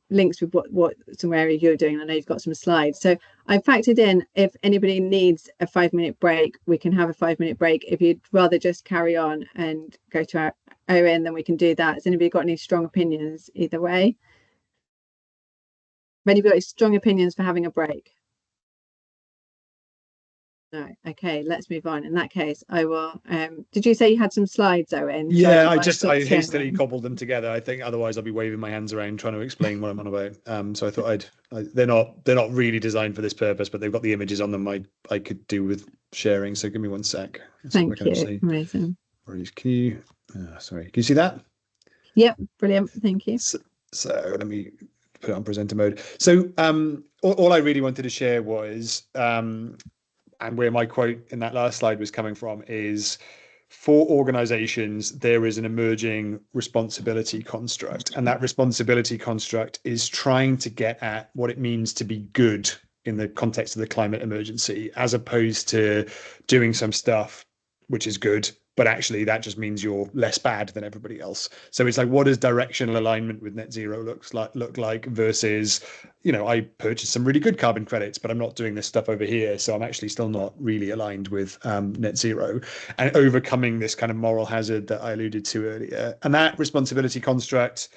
links with what some area you're doing. I know you've got some slides, so I factored in if anybody needs a 5-minute break, we can have a 5-minute break. If you'd rather just carry on and go to our Owen, then we can do that. Has anybody got any strong opinions either way? Have anybody got any strong opinions for having a break? No. Okay, let's move on. In that case, I will. Did you say you had some slides, Owen? Yeah, I stop hastily sharing? cobbled them together. I think otherwise I'll be waving my hands around trying to explain what I'm on about. So I thought they're not really designed for this purpose, but they've got the images on them. I could do with sharing. So give me one sec. Thank you. Amazing. Can you? Sorry, can you see that? Yep, brilliant. Thank you. So let me put it on presenter mode. So all I really wanted to share was, and where my quote in that last slide was coming from is, for organizations, there is an emerging responsibility construct, and that responsibility construct is trying to get at what it means to be good in the context of the climate emergency, as opposed to doing some stuff which is good, but actually that just means you're less bad than everybody else. So it's like, what does directional alignment with net zero look like versus, I purchased some really good carbon credits, but I'm not doing this stuff over here, so I'm actually still not really aligned with net zero, and overcoming this kind of moral hazard that I alluded to earlier. And that responsibility construct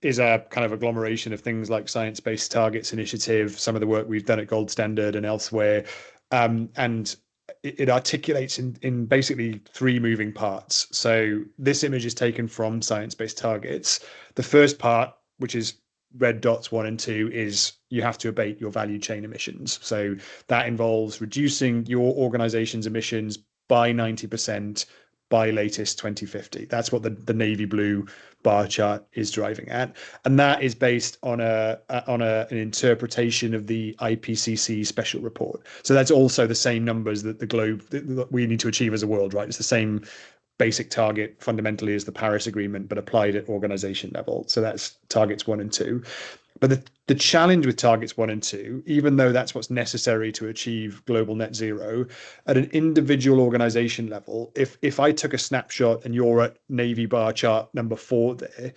is a kind of agglomeration of things like Science-Based Targets Initiative, some of the work we've done at Gold Standard and elsewhere, and it articulates in basically three moving parts. So this image is taken from Science-Based Targets. The first part, which is red dots 1 and 2, is you have to abate your value chain emissions. So that involves reducing your organization's emissions by 90% by latest 2050. That's what the navy blue bar chart is driving at, and that is based on an interpretation of the IPCC special report. So that's also the same numbers that that we need to achieve as a world, right? It's the same basic target fundamentally as the Paris Agreement, but applied at organization level. So that's targets 1 and 2. But the challenge with targets 1 and 2, even though that's what's necessary to achieve global net zero, at an individual organization level, if I took a snapshot and you're at navy bar chart number 4 there,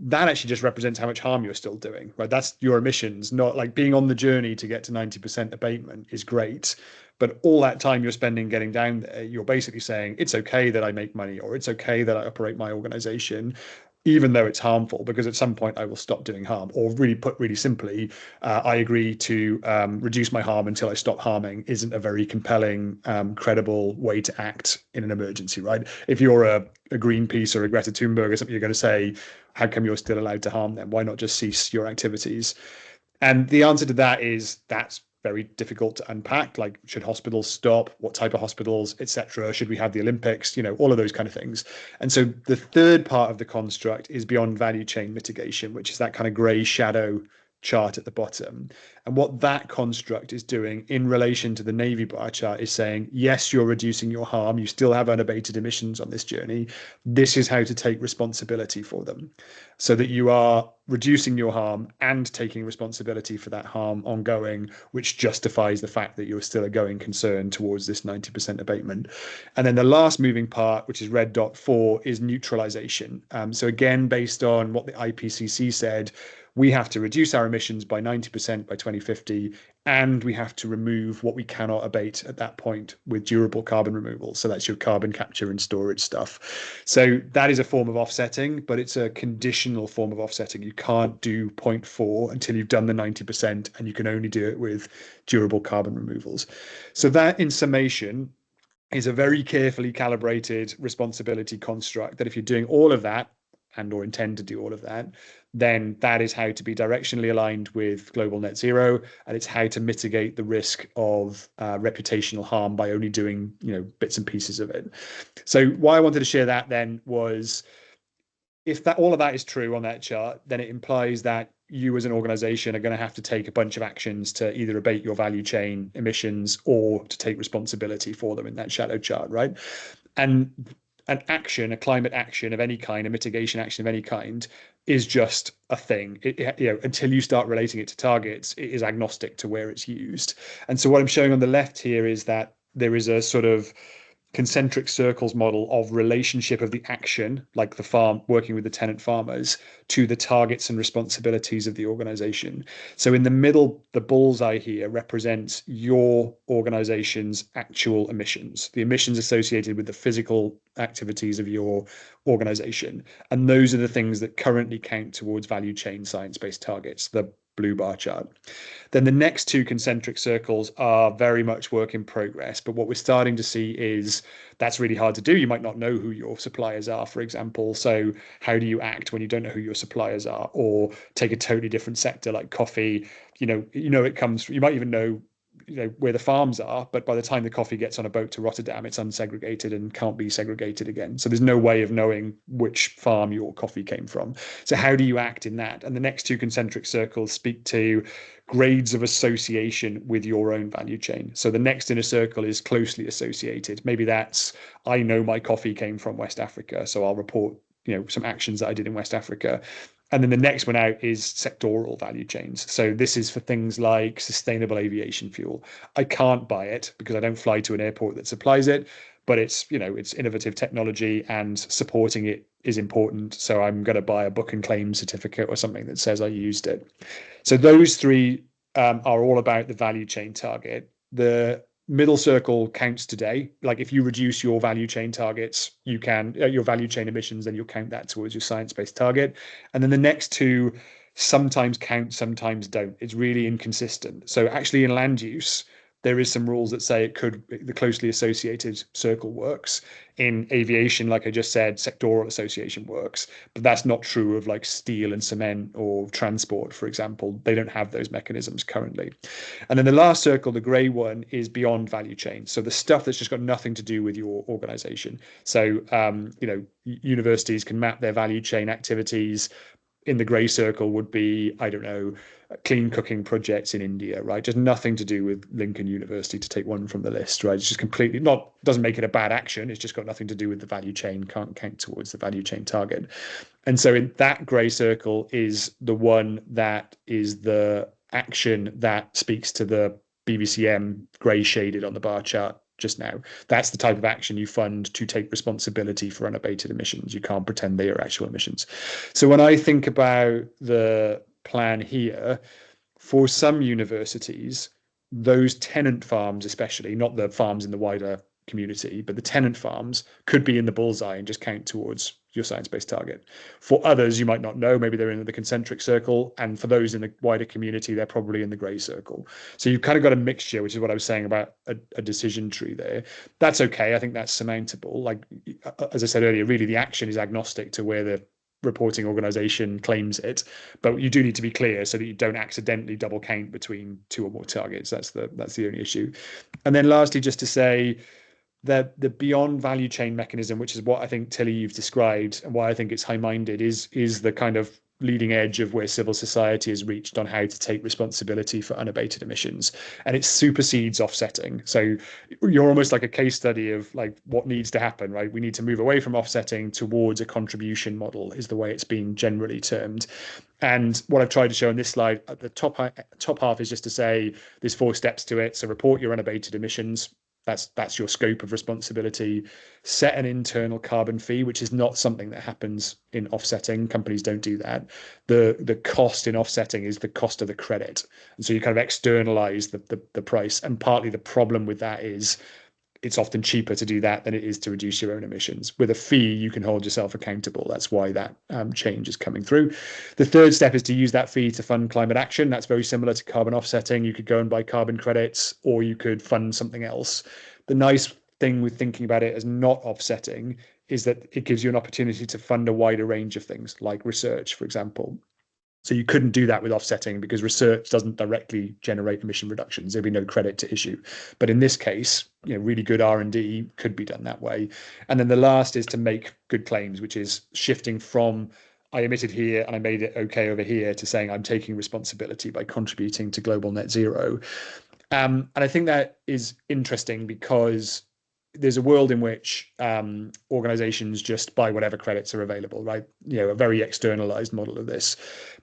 that actually just represents how much harm you're still doing, right? That's your emissions, not like being on the journey to get to 90% abatement is great. But all that time you're spending getting down there, you're basically saying it's okay that I make money, or it's okay that I operate my organization, even though it's harmful, because at some point I will stop doing harm. Or really simply, I agree to reduce my harm until I stop harming isn't a very compelling, credible way to act in an emergency, right? If you're a Greenpeace or a Greta Thunberg or something, you're going to say, how come you're still allowed to harm them? Why not just cease your activities? And the answer to that is that's very difficult to unpack. Like, should hospitals stop? What type of hospitals, etc.? Should we have the Olympics? All of those kind of things. And so the third part of the construct is beyond value chain mitigation, which is that kind of gray shadow chart at the bottom. And what that construct is doing in relation to the navy bar chart is saying, yes, you're reducing your harm. You still have unabated emissions on this journey. This is how to take responsibility for them, so that you are reducing your harm and taking responsibility for that harm ongoing, which justifies the fact that you're still a going concern towards this 90% abatement. And then the last moving part, which is red dot 4, is neutralization. So again, based on what the IPCC said, we have to reduce our emissions by 90% by 2050, and we have to remove what we cannot abate at that point with durable carbon removal. So that's your carbon capture and storage stuff. So that is a form of offsetting, but it's a conditional form of offsetting. You can't do 0.4 until you've done the 90%, and you can only do it with durable carbon removals. So that, in summation, is a very carefully calibrated responsibility construct that if you're doing all of that, and or intend to do all of that, then that is how to be directionally aligned with global net zero, and it's how to mitigate the risk of reputational harm by only doing bits and pieces of it. So why I wanted to share that then was, if all of that is true on that chart, then it implies that you as an organization are going to have to take a bunch of actions to either abate your value chain emissions or to take responsibility for them in that shadow chart, right? And an action, a climate action of any kind, a mitigation action of any kind, is just a thing. Until you start relating it to targets, it is agnostic to where it's used. And so what I'm showing on the left here is that there is a sort of concentric circles model of relationship of the action, like the farm working with the tenant farmers, to the targets and responsibilities of the organization. So in the middle, the bullseye here represents your organization's actual emissions, the emissions associated with the physical activities of your organization. And those are the things that currently count towards value chain science-based targets. The blue bar chart. Then the next two concentric circles are very much work in progress. But what we're starting to see is that's really hard to do. You might not know who your suppliers are, for example. So how do you act when you don't know who your suppliers are? Or take a totally different sector like coffee. It comes. You might even know where the farms are, but by the time the coffee gets on a boat to Rotterdam, it's unsegregated and can't be segregated again. So there's no way of knowing which farm your coffee came from. So how do you act in that? And the next two concentric circles speak to grades of association with your own value chain. So the next inner circle is closely associated. Maybe that's, I know my coffee came from West Africa, so I'll report some actions that I did in West Africa. And then the next one out is sectoral value chains. So this is for things like sustainable aviation fuel. I can't buy it because I don't fly to an airport that supplies it, but it's innovative technology and supporting it is important. So I'm going to buy a book and claim certificate or something that says I used it. So those three are all about the value chain target. The middle circle counts today. Like if you reduce your value chain targets, you can your value chain emissions, then you'll count that towards your science-based target. And then the next two sometimes count, sometimes don't. It's really inconsistent. So actually in land use, there is some rules that say the closely associated circle works. In aviation, like I just said, sectoral association works, but that's not true of like steel and cement or transport, for example. They don't have those mechanisms currently. And then the last circle, the gray one, is beyond value chain. So the stuff that's just got nothing to do with your organization. So, universities can map their value chain activities. In the grey circle would be, I don't know, clean cooking projects in India, right? Just nothing to do with Lincoln University, to take one from the list, right? It's just completely doesn't make it a bad action. It's just got nothing to do with the value chain, can't count towards the value chain target. And so in that grey circle is the one that is the action that speaks to the BVCM grey shaded on the bar chart just now. That's the type of action you fund to take responsibility for unabated emissions. You can't pretend they are actual emissions. So when I think about the plan here, for some universities, those tenant farms, especially, not the farms in the wider community, but the tenant farms could be in the bullseye and just count towards your science-based target. For others, you might not know, maybe they're in the concentric circle, and for those in the wider community, they're probably in the grey circle. So you've kind of got a mixture, which is what I was saying about a decision tree there. That's okay. I think that's surmountable. Like, as I said earlier, really the action is agnostic to where the reporting organization claims it, but you do need to be clear so that you don't accidentally double count between two or more targets. That's the only issue. And then lastly, just to say, the beyond value chain mechanism, which is what I think, Tilly, you've described, and why I think it's high-minded, is the kind of leading edge of where civil society has reached on how to take responsibility for unabated emissions. And it supersedes offsetting. So you're almost like a case study of like what needs to happen, right? We need to move away from offsetting towards a contribution model, is the way it's been generally termed. And what I've tried to show in this slide at the top half is just to say there's 4 steps to it. So report your unabated emissions. That's your scope of responsibility. Set an internal carbon fee, which is not something that happens in offsetting. Companies don't do that. The cost in offsetting is the cost of the credit. And so you kind of externalize the price. And partly the problem with that is it's often cheaper to do that than it is to reduce your own emissions. With a fee, you can hold yourself accountable. That's why that change is coming through. The third step is to use that fee to fund climate action. That's very similar to carbon offsetting. You could go and buy carbon credits, or you could fund something else. The nice thing with thinking about it as not offsetting is that it gives you an opportunity to fund a wider range of things, like research, for example. So you couldn't do that with offsetting because research doesn't directly generate emission reductions. There'd be no credit to issue. But in this case, really good R&D could be done that way. And then the last is to make good claims, which is shifting from I emitted here and I made it okay over here to saying I'm taking responsibility by contributing to global net zero. And I think that is interesting because there's a world in which organizations just buy whatever credits are available, right? A very externalized model of this.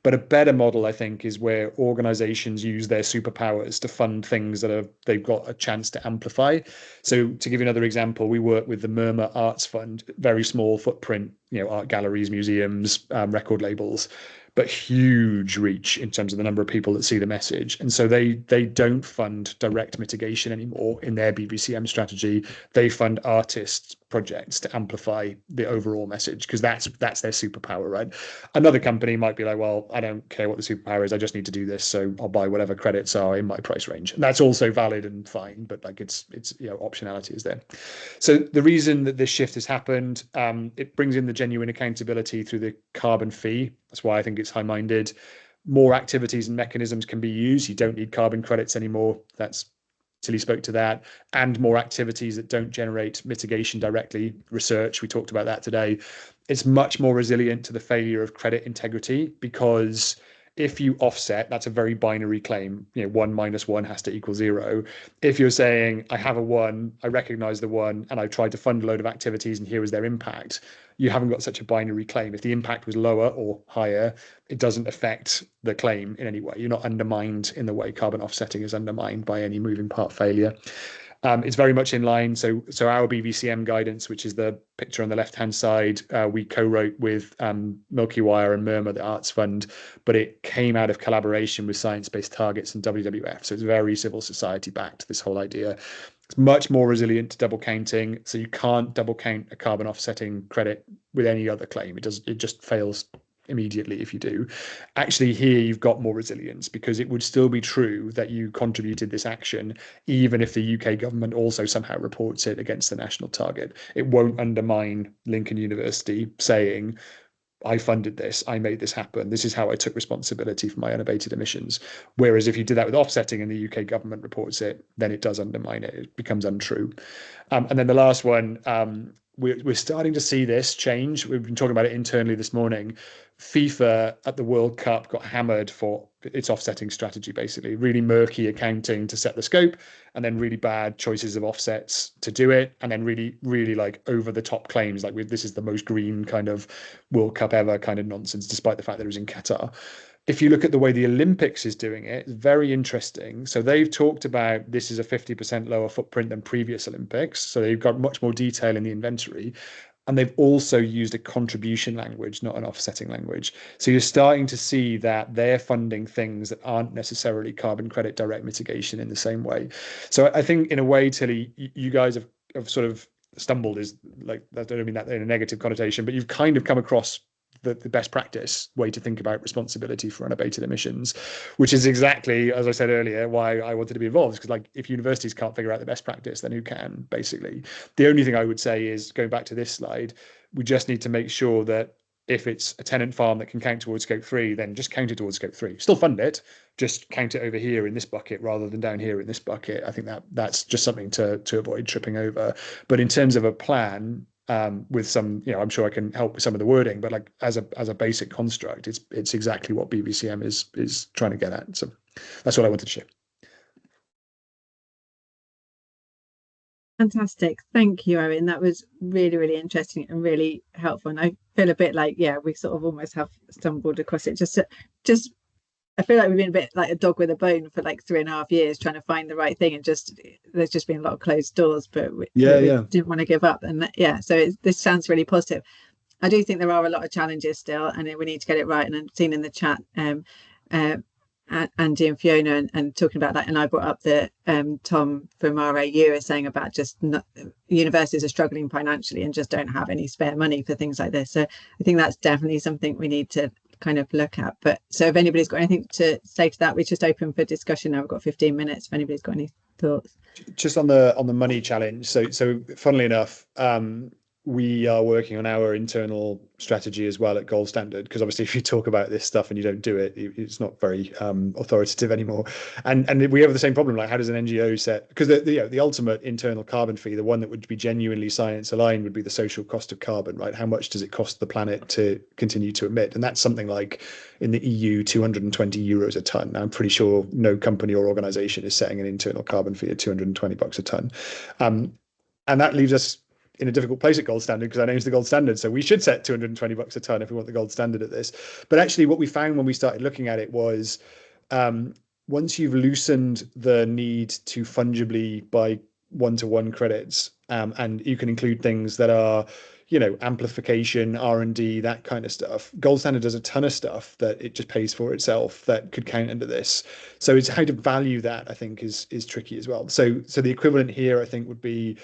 But a better model, I think, is where organizations use their superpowers to fund things that they've got a chance to amplify. So to give you another example, we work with the Murmur Arts Fund, very small footprint, art galleries, museums, record labels, but huge reach in terms of the number of people that see the message. And so they don't fund direct mitigation anymore in their BVCM strategy. They fund artists projects to amplify the overall message, because that's their superpower, right? Another company might be like, well, I don't care what the superpower is, I just need to do this, so I'll buy whatever credits are in my price range. And that's also valid and fine, but like it's optionality is there. So the reason that this shift has happened, it brings in the genuine accountability through the carbon fee. That's why I think it's high-minded. More activities and mechanisms can be used. You don't need carbon credits anymore. That's Tilly spoke to that, and more activities that don't generate mitigation directly. Research, we talked about that today. It's much more resilient to the failure of credit integrity, because if you offset, that's a very binary claim. 1 minus 1 has to equal 0. If you're saying, I have a 1, I recognize the 1, and I've tried to fund a load of activities and here is their impact, you haven't got such a binary claim. If the impact was lower or higher, it doesn't affect the claim in any way. You're not undermined in the way carbon offsetting is undermined by any moving part failure. It's very much in line. So our BVCM guidance, which is the picture on the left-hand side, we co-wrote with Milky Wire and Murmur, the Arts Fund, but it came out of collaboration with Science Based Targets and WWF. So it's very civil society backed, this whole idea. It's much more resilient to double counting. So you can't double count a carbon offsetting credit with any other claim. It just fails immediately if you do. Actually, here you've got more resilience, because it would still be true that you contributed this action even if the UK government also somehow reports it against the national target. It won't undermine Lincoln University saying, I funded this, I made this happen, this is how I took responsibility for my unabated emissions. Whereas if you did that with offsetting and the UK government reports it, then it does undermine it. It becomes untrue. And then the last one, we're starting to see this change. We've been talking about it internally this morning. FIFA at the World Cup got hammered for its offsetting strategy, basically really murky accounting to set the scope, and then really bad choices of offsets to do it, and then really like over the top claims like this is the most green kind of World Cup ever kind of nonsense, despite the fact that it was in Qatar. If you look at the way the Olympics is doing it, it's very interesting. So they've talked about this is a 50% lower footprint than previous Olympics. So they've got much more detail in the inventory. And they've also used a contribution language, not an offsetting language. So you're starting to see that they're funding things that aren't necessarily carbon credit direct mitigation in the same way. So I think in a way, Tilly, you guys have sort of stumbled, is like, I don't mean that in a negative connotation, but you've kind of come across the best practice way to think about responsibility for unabated emissions, which is exactly, as I said earlier, why I wanted to be involved. Because like, if universities can't figure out the best practice, then who can, basically? The only thing I would say is, going back to this slide, we just need to make sure that if it's a tenant farm that can count towards scope 3, then just count it towards scope 3. Still fund it, just count it over here in this bucket rather than down here in this bucket. I think that's just something to avoid tripping over. But in terms of a plan, with some, I'm sure I can help with some of the wording, but like as a basic construct, it's exactly what BVCM is trying to get at. So that's what I wanted to share. Fantastic. Thank you, Owen. That was really, really interesting and really helpful. And I feel a bit like, we sort of almost have stumbled across it. Just I feel like we've been a bit like a dog with a bone for like 3.5 years trying to find the right thing, and there's just been a lot of closed doors, but we didn't want to give up. And so this sounds really positive. I do think there are a lot of challenges still, and we need to get it right. And I've seen in the chat Andy and Fiona and talking about that, and I brought up the Tom from RAU is saying about universities are struggling financially and just don't have any spare money for things like this. So I think that's definitely something we need to kind of look at. But so if anybody's got anything to say to that, we're just open for discussion now. We've got 15 minutes if anybody's got any thoughts. Just on the money challenge, so funnily enough, we are working on our internal strategy as well at Gold Standard, because obviously if you talk about this stuff and you don't do it, it's not very authoritative anymore. And we have the same problem, like how does an NGO set, because the ultimate internal carbon fee, the one that would be genuinely science aligned, would be the social cost of carbon, right? How much does it cost the planet to continue to emit? And that's something like in the EU 220 euros a ton. Now, I'm pretty sure no company or organization is setting an internal carbon fee at $220 a ton. And that leaves us in a difficult place at Gold Standard, because our name's the Gold Standard. So we should set $220 a ton if we want the gold standard at this. But actually what we found when we started looking at it was, once you've loosened the need to fungibly buy one-to-one credits, and you can include things that are, amplification, R&D, that kind of stuff. Gold Standard does a ton of stuff that it just pays for itself that could count under this. So it's how to value that, I think, is tricky as well. So the equivalent here, I think, would be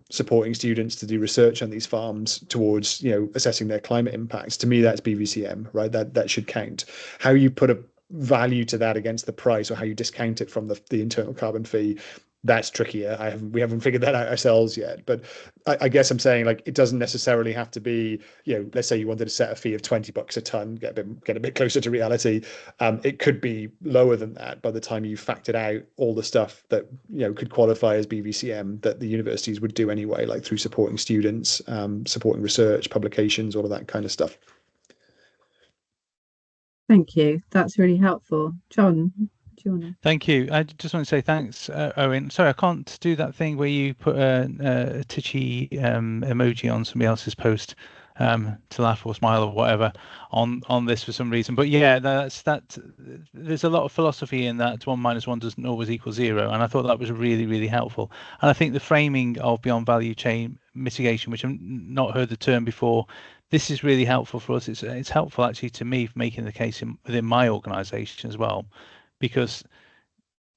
supporting students to do research on these farms towards, assessing their climate impacts. To me, that's BVCM, right? That should count. How you put a value to that against the price, or how you discount it from the internal carbon fee, that's trickier. We haven't figured that out ourselves yet. But I guess I'm saying, like, it doesn't necessarily have to be, let's say you wanted to set a fee of $20 a ton, get a bit closer to reality. It could be lower than that by the time you factored out all the stuff that could qualify as BVCM that the universities would do anyway, like through supporting students, supporting research, publications, all of that kind of stuff. Thank you. That's really helpful. John, do you want to? Thank you. I just want to say thanks, Owen. Sorry, I can't do that thing where you put a titchy emoji on somebody else's post to laugh or smile or whatever on this for some reason. But yeah, there's a lot of philosophy in that 1 minus 1 doesn't always equal 0. And I thought that was really, really helpful. And I think the framing of beyond value chain mitigation, which I've not heard the term before, this is really helpful for us. It's helpful actually to me for making the case within my organisation as well, because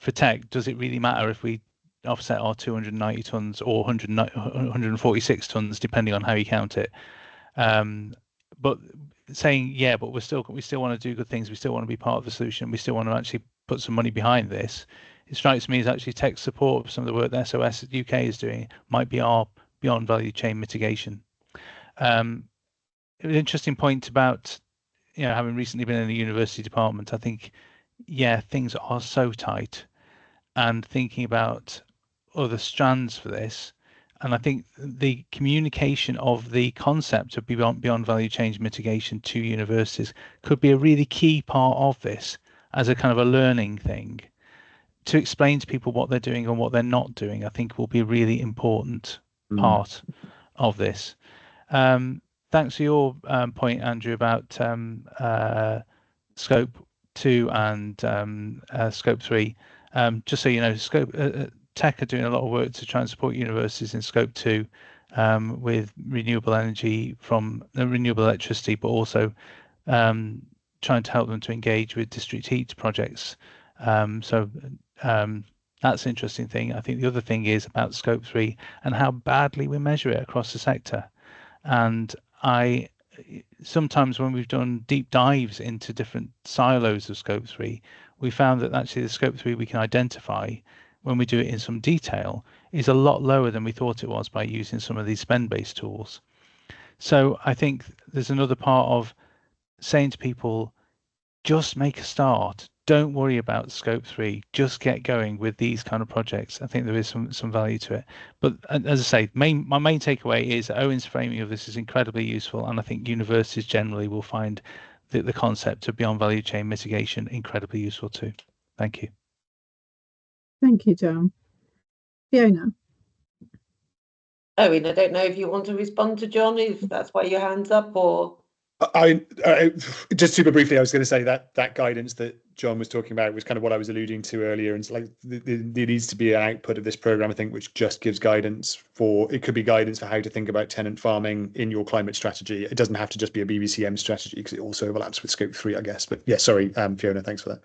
for tech, does it really matter if we offset our 290 tons or 146 tons, depending on how you count it? But saying, yeah, but we still want to do good things. We still want to be part of the solution. We still want to actually put some money behind this. It strikes me as actually tech support of some of the work that SOS-UK is doing might be our beyond value chain mitigation. An interesting point about, having recently been in the university department, I think, yeah, things are so tight, and thinking about other strands for this. And I think the communication of the concept of beyond value chain mitigation to universities could be a really key part of this as a kind of a learning thing. To explain to people what they're doing and what they're not doing, I think will be a really important part of this. Thanks for your point, Andrew, about scope 2 and scope 3. Just so you know, tech are doing a lot of work to try and support universities in scope 2 with renewable energy from renewable electricity, but also trying to help them to engage with district heat projects. So that's an interesting thing. I think the other thing is about scope 3 and how badly we measure it across the sector. And sometimes when we've done deep dives into different silos of scope 3, we found that actually the scope 3 we can identify when we do it in some detail is a lot lower than we thought it was by using some of these spend-based tools. So I think there's another part of saying to people, just make a start. Don't worry about scope 3. Just get going with these kind of projects. I think there is some value to it. But as I say, my main takeaway is that Owen's framing of this is incredibly useful, and I think universities generally will find the concept of beyond value chain mitigation incredibly useful too. Thank you. Thank you, John. Fiona. Owen, I don't know if you want to respond to John, if that's why your hand's up, or... I just super briefly, I was going to say that guidance that John was talking about was kind of what I was alluding to earlier. And it's like there needs to be an output of this program, I think, which just gives guidance it could be guidance for how to think about tenant farming in your climate strategy. It doesn't have to just be a BVCM strategy, because it also overlaps with scope 3, I guess. But yeah, sorry, Fiona, thanks for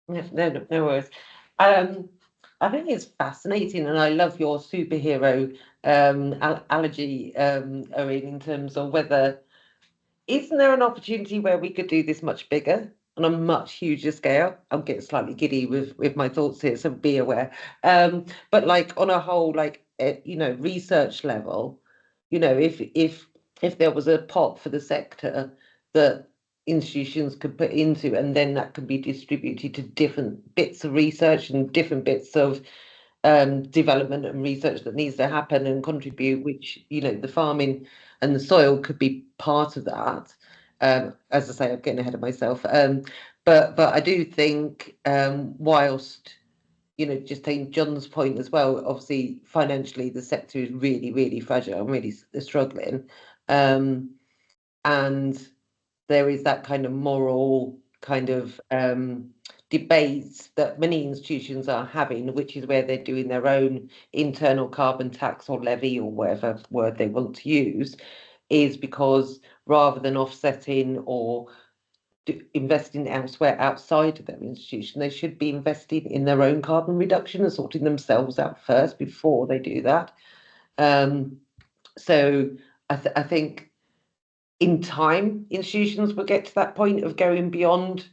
that. No worries. I think it's fascinating, and I love your superhero allergy, Owen, in terms of whether... Isn't there an opportunity where we could do this much bigger, on a much huger scale? I'm getting slightly giddy with my thoughts here, so be aware. But like on a whole, like research level, if there was a pot for the sector that institutions could put into, and then that could be distributed to different bits of research and different bits of development and research that needs to happen and contribute, which the farming and the soil could be part of that. As I say, I'm getting ahead of myself. But I do think, whilst just taking John's point as well, obviously financially the sector is really, really fragile and really struggling, and there is that kind of moral kind of debates that many institutions are having, which is where they're doing their own internal carbon tax or levy or whatever word they want to use, is because rather than offsetting or investing elsewhere outside of their institution, they should be investing in their own carbon reduction and sorting themselves out first before they do that. So I think in time, institutions will get to that point of going beyond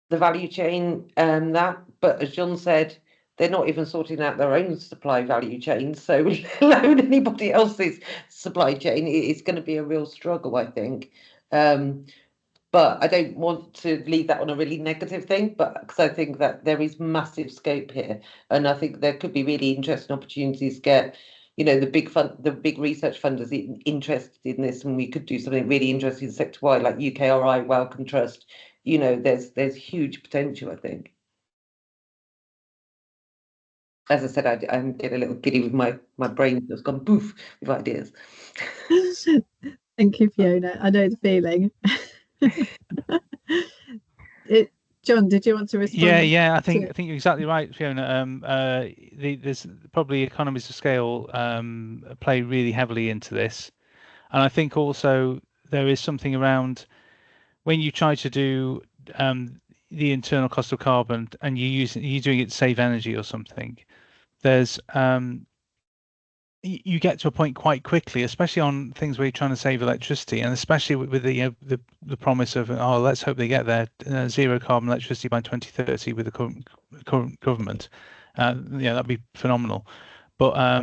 the value chain, but as John said, they're not even sorting out their own supply value chain, so let alone anybody else's supply chain. It's going to be a real struggle, I think. But I don't want to leave that on a really negative thing, but because I think that there is massive scope here, and I think there could be really interesting opportunities to get, the big research funders interested in this, and we could do something really interesting sector-wide, like UKRI, Wellcome Trust. There's huge potential, I think. As I said, I'm getting a little giddy with my brain that's gone poof with ideas. Thank you, Fiona. I know the feeling. John, did you want to respond? Yeah. I think you're exactly right, Fiona. There's probably economies of scale play really heavily into this, and I think also there is something around when you try to do the internal cost of carbon and you're doing it to save energy or something. There's you get to a point quite quickly, especially on things where you're trying to save electricity, and especially with the promise of, let's hope they get there, zero carbon electricity by 2030 with the current government. That'd be phenomenal. But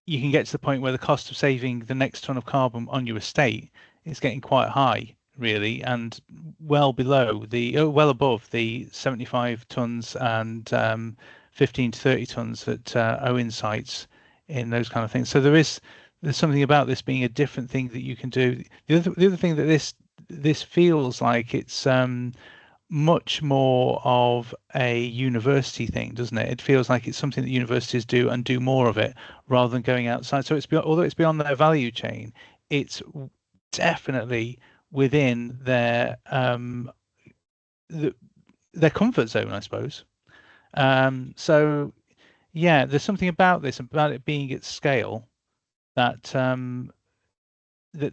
you can get to the point where the cost of saving the next ton of carbon on your estate is getting quite high, really, and well above the 75 tons and 15 to 30 tons that Owen cites in those kind of things. So there's something about this being a different thing that you can do. The other thing that this feels like, it's much more of a university thing, doesn't it? It feels like it's something that universities do and do more of it rather than going outside. So although it's beyond their value chain, it's definitely within their comfort zone, I suppose. So yeah, there's something about this, about it being at scale, that that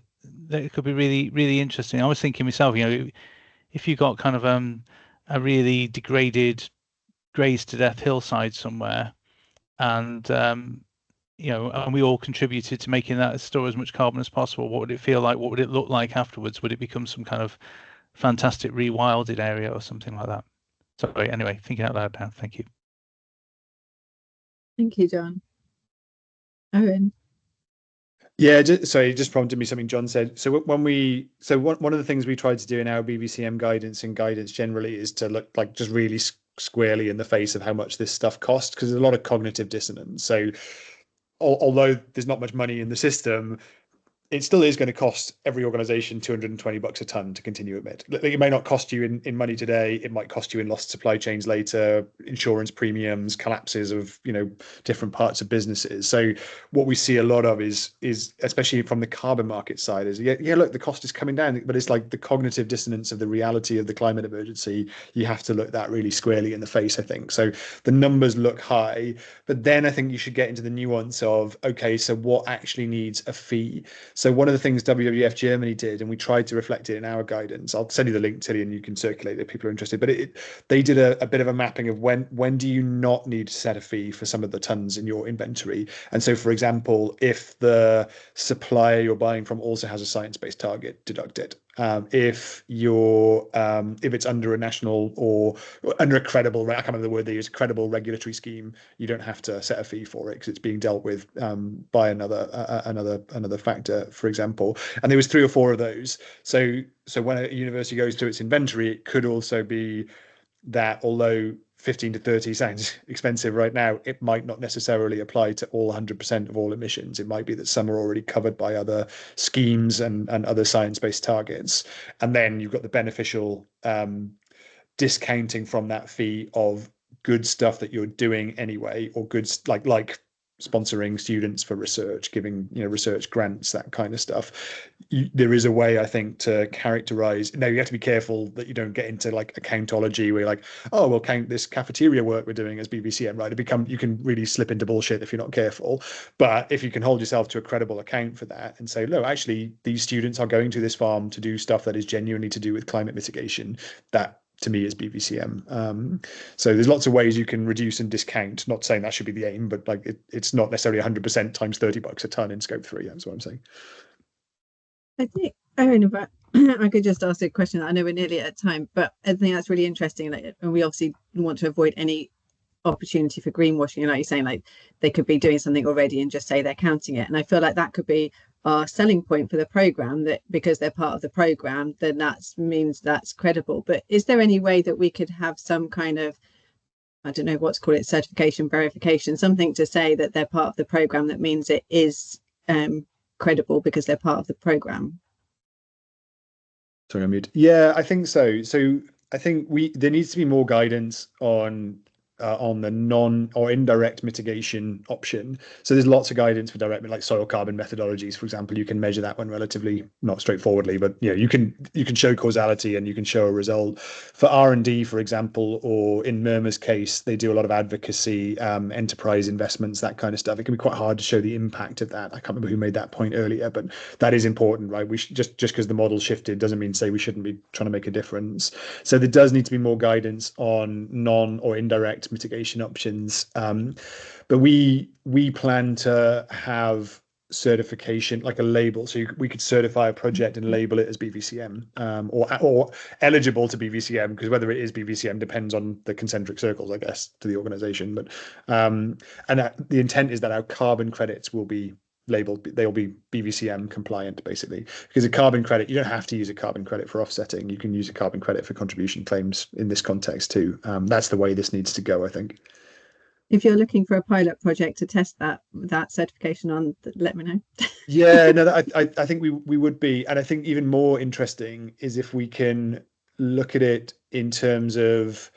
it could be really, really interesting. I was thinking myself, if you got kind of a really degraded, grazed to death hillside somewhere, and and we all contributed to making that store as much carbon as possible, what would it feel like? What would it look like afterwards? Would it become some kind of fantastic rewilded area or something like that? Sorry, anyway, thinking out loud now. Thank you. Thank you, John. Owen. Yeah, just prompted me something John said. So one of the things we tried to do in our BBCM guidance and guidance generally is to look like just really squarely in the face of how much this stuff costs, because there's a lot of cognitive dissonance. So although there's not much money in the system, it still is going to cost every organization $220 a ton to continue emit. It may not cost you in money today. It might cost you in lost supply chains later, insurance premiums, collapses of different parts of businesses. So what we see a lot of is especially from the carbon market side is look, the cost is coming down, but it's like the cognitive dissonance of the reality of the climate emergency. You have to look that really squarely in the face, I think. So the numbers look high, but then I think you should get into the nuance of, okay, so what actually needs a fee? So one of the things WWF Germany did, and we tried to reflect it in our guidance, I'll send you the link, Tilly, and you can circulate it if people are interested, but they did a bit of a mapping of when do you not need to set a fee for some of the tons in your inventory. And so, for example, if the supplier you're buying from also has a science-based target, deduct it. If it's under a national or under a credible, I can't remember the word they use, credible regulatory scheme, you don't have to set a fee for it because it's being dealt with by another factor, for example. And there was 3 or 4 of those. So when a university goes to its inventory, it could also be that although 15 to 30 sounds expensive right now, it might not necessarily apply to all 100% of all emissions. It might be that some are already covered by other schemes and other science-based targets. And then you've got the beneficial discounting from that fee of good stuff that you're doing anyway, or goods like sponsoring students for research, giving research grants, that kind of stuff. There is a way, I think, to characterize. Now you have to be careful that you don't get into like accountology where you're like, oh, we'll count this cafeteria work we're doing as BBCM, right? You can really slip into bullshit if you're not careful. But if you can hold yourself to a credible account for that and say, no, actually these students are going to this farm to do stuff that is genuinely to do with climate mitigation, that to me is BVCM. So there's lots of ways you can reduce and discount. Not saying that should be the aim, but like it's not necessarily 100% times $30 a ton in scope 3. That's what I'm saying. I think, Erin, if I could just ask a question. I know we're nearly at time, but I think that's really interesting. Like, and we obviously want to avoid any opportunity for greenwashing. And like you're saying, like they could be doing something already and just say they're counting it. And I feel like that could be our selling point for the program, that because they're part of the program, then that means that's credible. But is there any way that we could have some kind of, I don't know what to call it, certification, verification, something to say that they're part of the program that means it is credible because they're part of the program? Sorry, I'm mute. Yeah, I think so. So I think there needs to be more guidance on the non or indirect mitigation option. So there's lots of guidance for direct, like soil carbon methodologies, for example. You can measure that one relatively, not straightforwardly, but you can show causality and you can show a result. For R&D, for example, or in Murma's case, they do a lot of advocacy, enterprise investments, that kind of stuff. It can be quite hard to show the impact of that. I can't remember who made that point earlier, but that is important, right? We should, just because the model shifted doesn't mean to say we shouldn't be trying to make a difference. So there does need to be more guidance on non or indirect mitigation options, but we plan to have certification, like a label, so we could certify a project and label it as BVCM, or eligible to BVCM, because whether it is BVCM depends on the concentric circles, I guess, to the organization. But and the intent is that our carbon credits will be labeled, they'll be BVCM compliant, basically, because a carbon credit, you don't have to use a carbon credit for offsetting. You can use a carbon credit for contribution claims in this context too. That's the way this needs to go, I think. If you're looking for a pilot project to test that certification on, let me know. Yeah, no, I think we would be. And I think even more interesting is if we can look at it in terms of,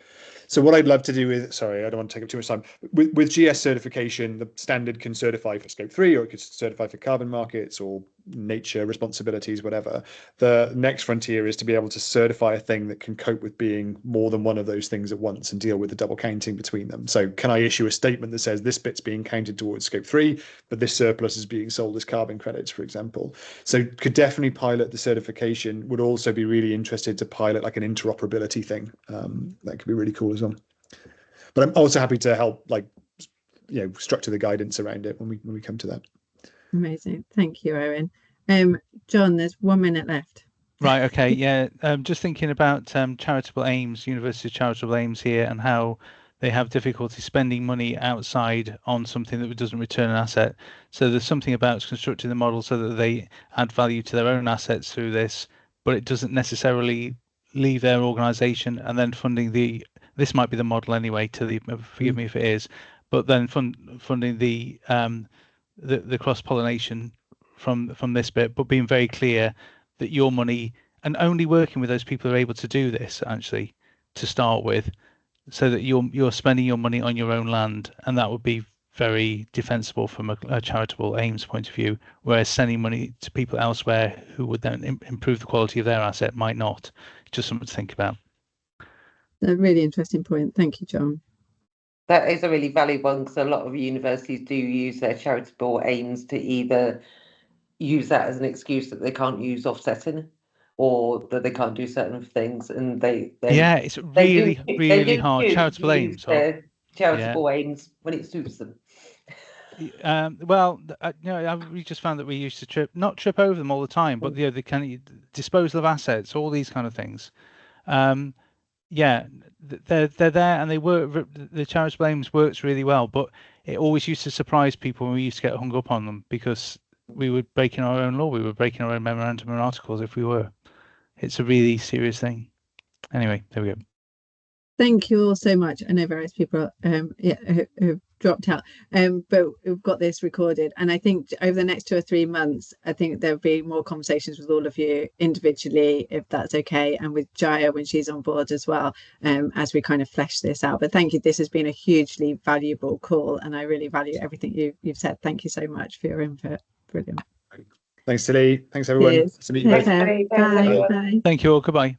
so what I'd love to do is, sorry, I don't want to take up too much time. With GS certification, the standard can certify for scope 3, or it could certify for carbon markets or nature responsibilities, whatever. The next frontier is to be able to certify a thing that can cope with being more than one of those things at once and deal with the double counting between them. So can I issue a statement that says this bit's being counted towards scope 3, but this surplus is being sold as carbon credits, for example? So could definitely pilot the certification. Would also be really interested to pilot like an interoperability thing. That could be really cool as well. But I'm also happy to help, like, structure the guidance around it when we come to that. Amazing, thank you, Erin. John, there's 1 minute left. Right, okay, yeah. Just thinking about charitable aims, university charitable aims here, and how they have difficulty spending money outside on something that doesn't return an asset. So there's something about constructing the model so that they add value to their own assets through this, but it doesn't necessarily leave their organisation, and then funding this might be the model anyway, forgive me if it is, but then funding the cross-pollination from this bit, but being very clear that your money, and only working with those people who are able to do this actually to start with, so that you're spending your money on your own land, and that would be very defensible from a charitable aims point of view, whereas sending money to people elsewhere who would then improve the quality of their asset might not. Just something to think about. A really interesting point. Thank you, John. That is a really valid one, because a lot of universities do use their charitable aims to either use that as an excuse that they can't use offsetting, or that they can't do certain things, and they yeah, it's really hard. Charitable aims, charitable aims when it suits them. Well, we just found that we used to not trip over them all the time, but the kind of disposal of assets, all these kind of things. Yeah, they're there, and they work. The charitable aims works really well, but it always used to surprise people when we used to get hung up on them, because we were breaking our own law. We were breaking our own memorandum and articles if we were. It's a really serious thing. Anyway, there we go. Thank you all so much. I know various people who've dropped out, but we've got this recorded, and I think over the next 2 or 3 months, I think there'll be more conversations with all of you individually, if that's okay, and with Jaya when she's on board as well, as we kind of flesh this out. But thank you. This has been a hugely valuable call, and I really value everything you've said. Thank you so much for your input. Brilliant. Thanks, Tilly. Thanks, everyone. Nice to meet you both. Bye. Bye. Thank you all. Goodbye.